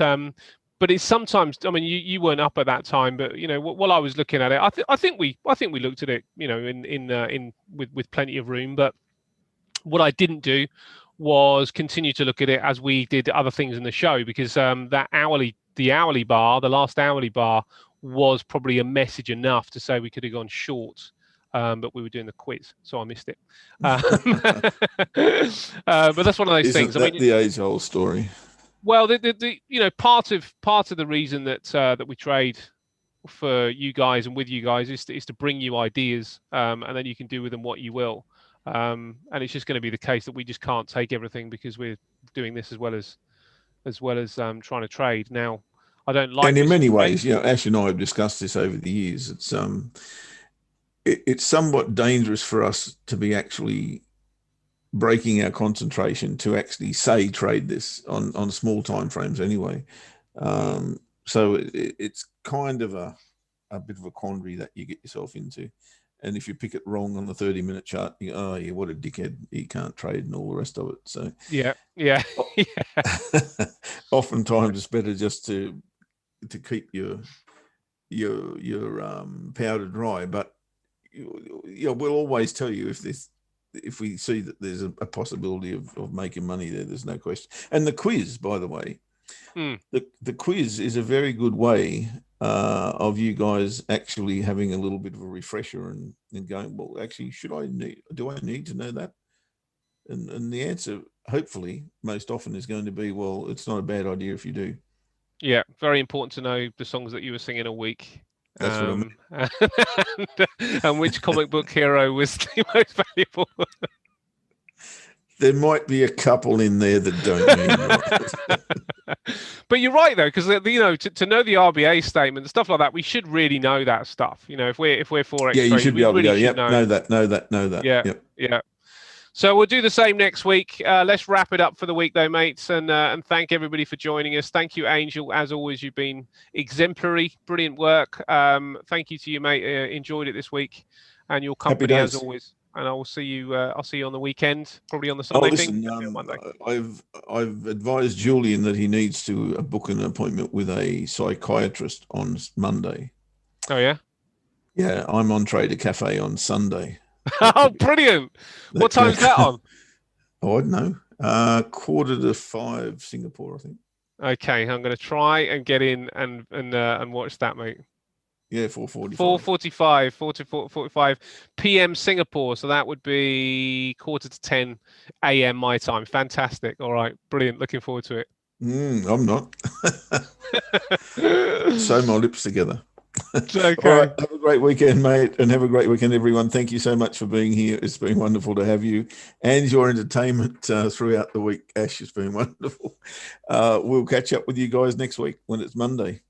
it's sometimes. I mean, you weren't up at that time, but you know, while I was looking at it, I think we looked at it, you know, in with plenty of room. But what I didn't do was continue to look at it as we did other things in the show, because the hourly bar, the last hourly bar, was probably a message enough to say we could have gone short. But we were doing the quiz, so I missed it. But that's one of those things. I mean, the age-old story. Well, the you know, part of the reason that we trade for you guys and with you guys is to bring you ideas, and then you can do with them what you will. And it's just going to be the case that we just can't take everything because we're doing this as well as trying to trade. Now, I don't like. And in many ways, you know, Ash and I have discussed this over the years. It's somewhat dangerous for us to be actually breaking our concentration to actually say trade this on small time frames anyway. So it's kind of a bit of a quandary that you get yourself into. And if you pick it wrong on the 30-minute chart, you go, oh yeah, what a dickhead, he can't trade and all the rest of it. So yeah. Oftentimes it's better just to keep your powder dry. But you know, we'll always tell you if if we see that there's a possibility of making money there, there's no question. And the quiz, by the way, the quiz is a very good way of you guys actually having a little bit of a refresher and going, well, actually, do I need to know that? And the answer, hopefully, most often is going to be, well, it's not a bad idea if you do. Yeah, very important to know the songs that you were singing a week. That's what I mean. And which comic book hero was the most valuable. There might be a couple in there that don't mean right. But you're right though, because to know the RBA statement, stuff like that, we should really know that stuff. If we're Forex, you should be able to go. Yep, know that. Yeah, yep. Yeah. So we'll do the same next week. Let's wrap it up for the week, though, mates, and thank everybody for joining us. Thank you, Angel. As always, you've been exemplary, brilliant work. Thank you to you, mate. Enjoyed it this week, and your company as always. And I will see you. I'll see you on the weekend, probably on the Sunday. Listen, I've advised Julian that he needs to book an appointment with a psychiatrist on Monday. Oh yeah. Yeah, I'm on Trader Cafe on Sunday. Oh, brilliant! What time is that on? Oh, I don't know. 4:45 Singapore, I think. Okay, I'm going to try and get in and watch that, mate. Yeah, 4:45. 4:45 p.m. Singapore. So that would be 9:45 a.m. my time. Fantastic. All right, brilliant. Looking forward to it. I'm not. Sew my lips together. Okay. All right, have a great weekend, mate, and have a great weekend, everyone. Thank you so much for being here. It's been wonderful to have you and your entertainment throughout the week. Ash, it's been wonderful. We'll catch up with you guys next week when it's Monday.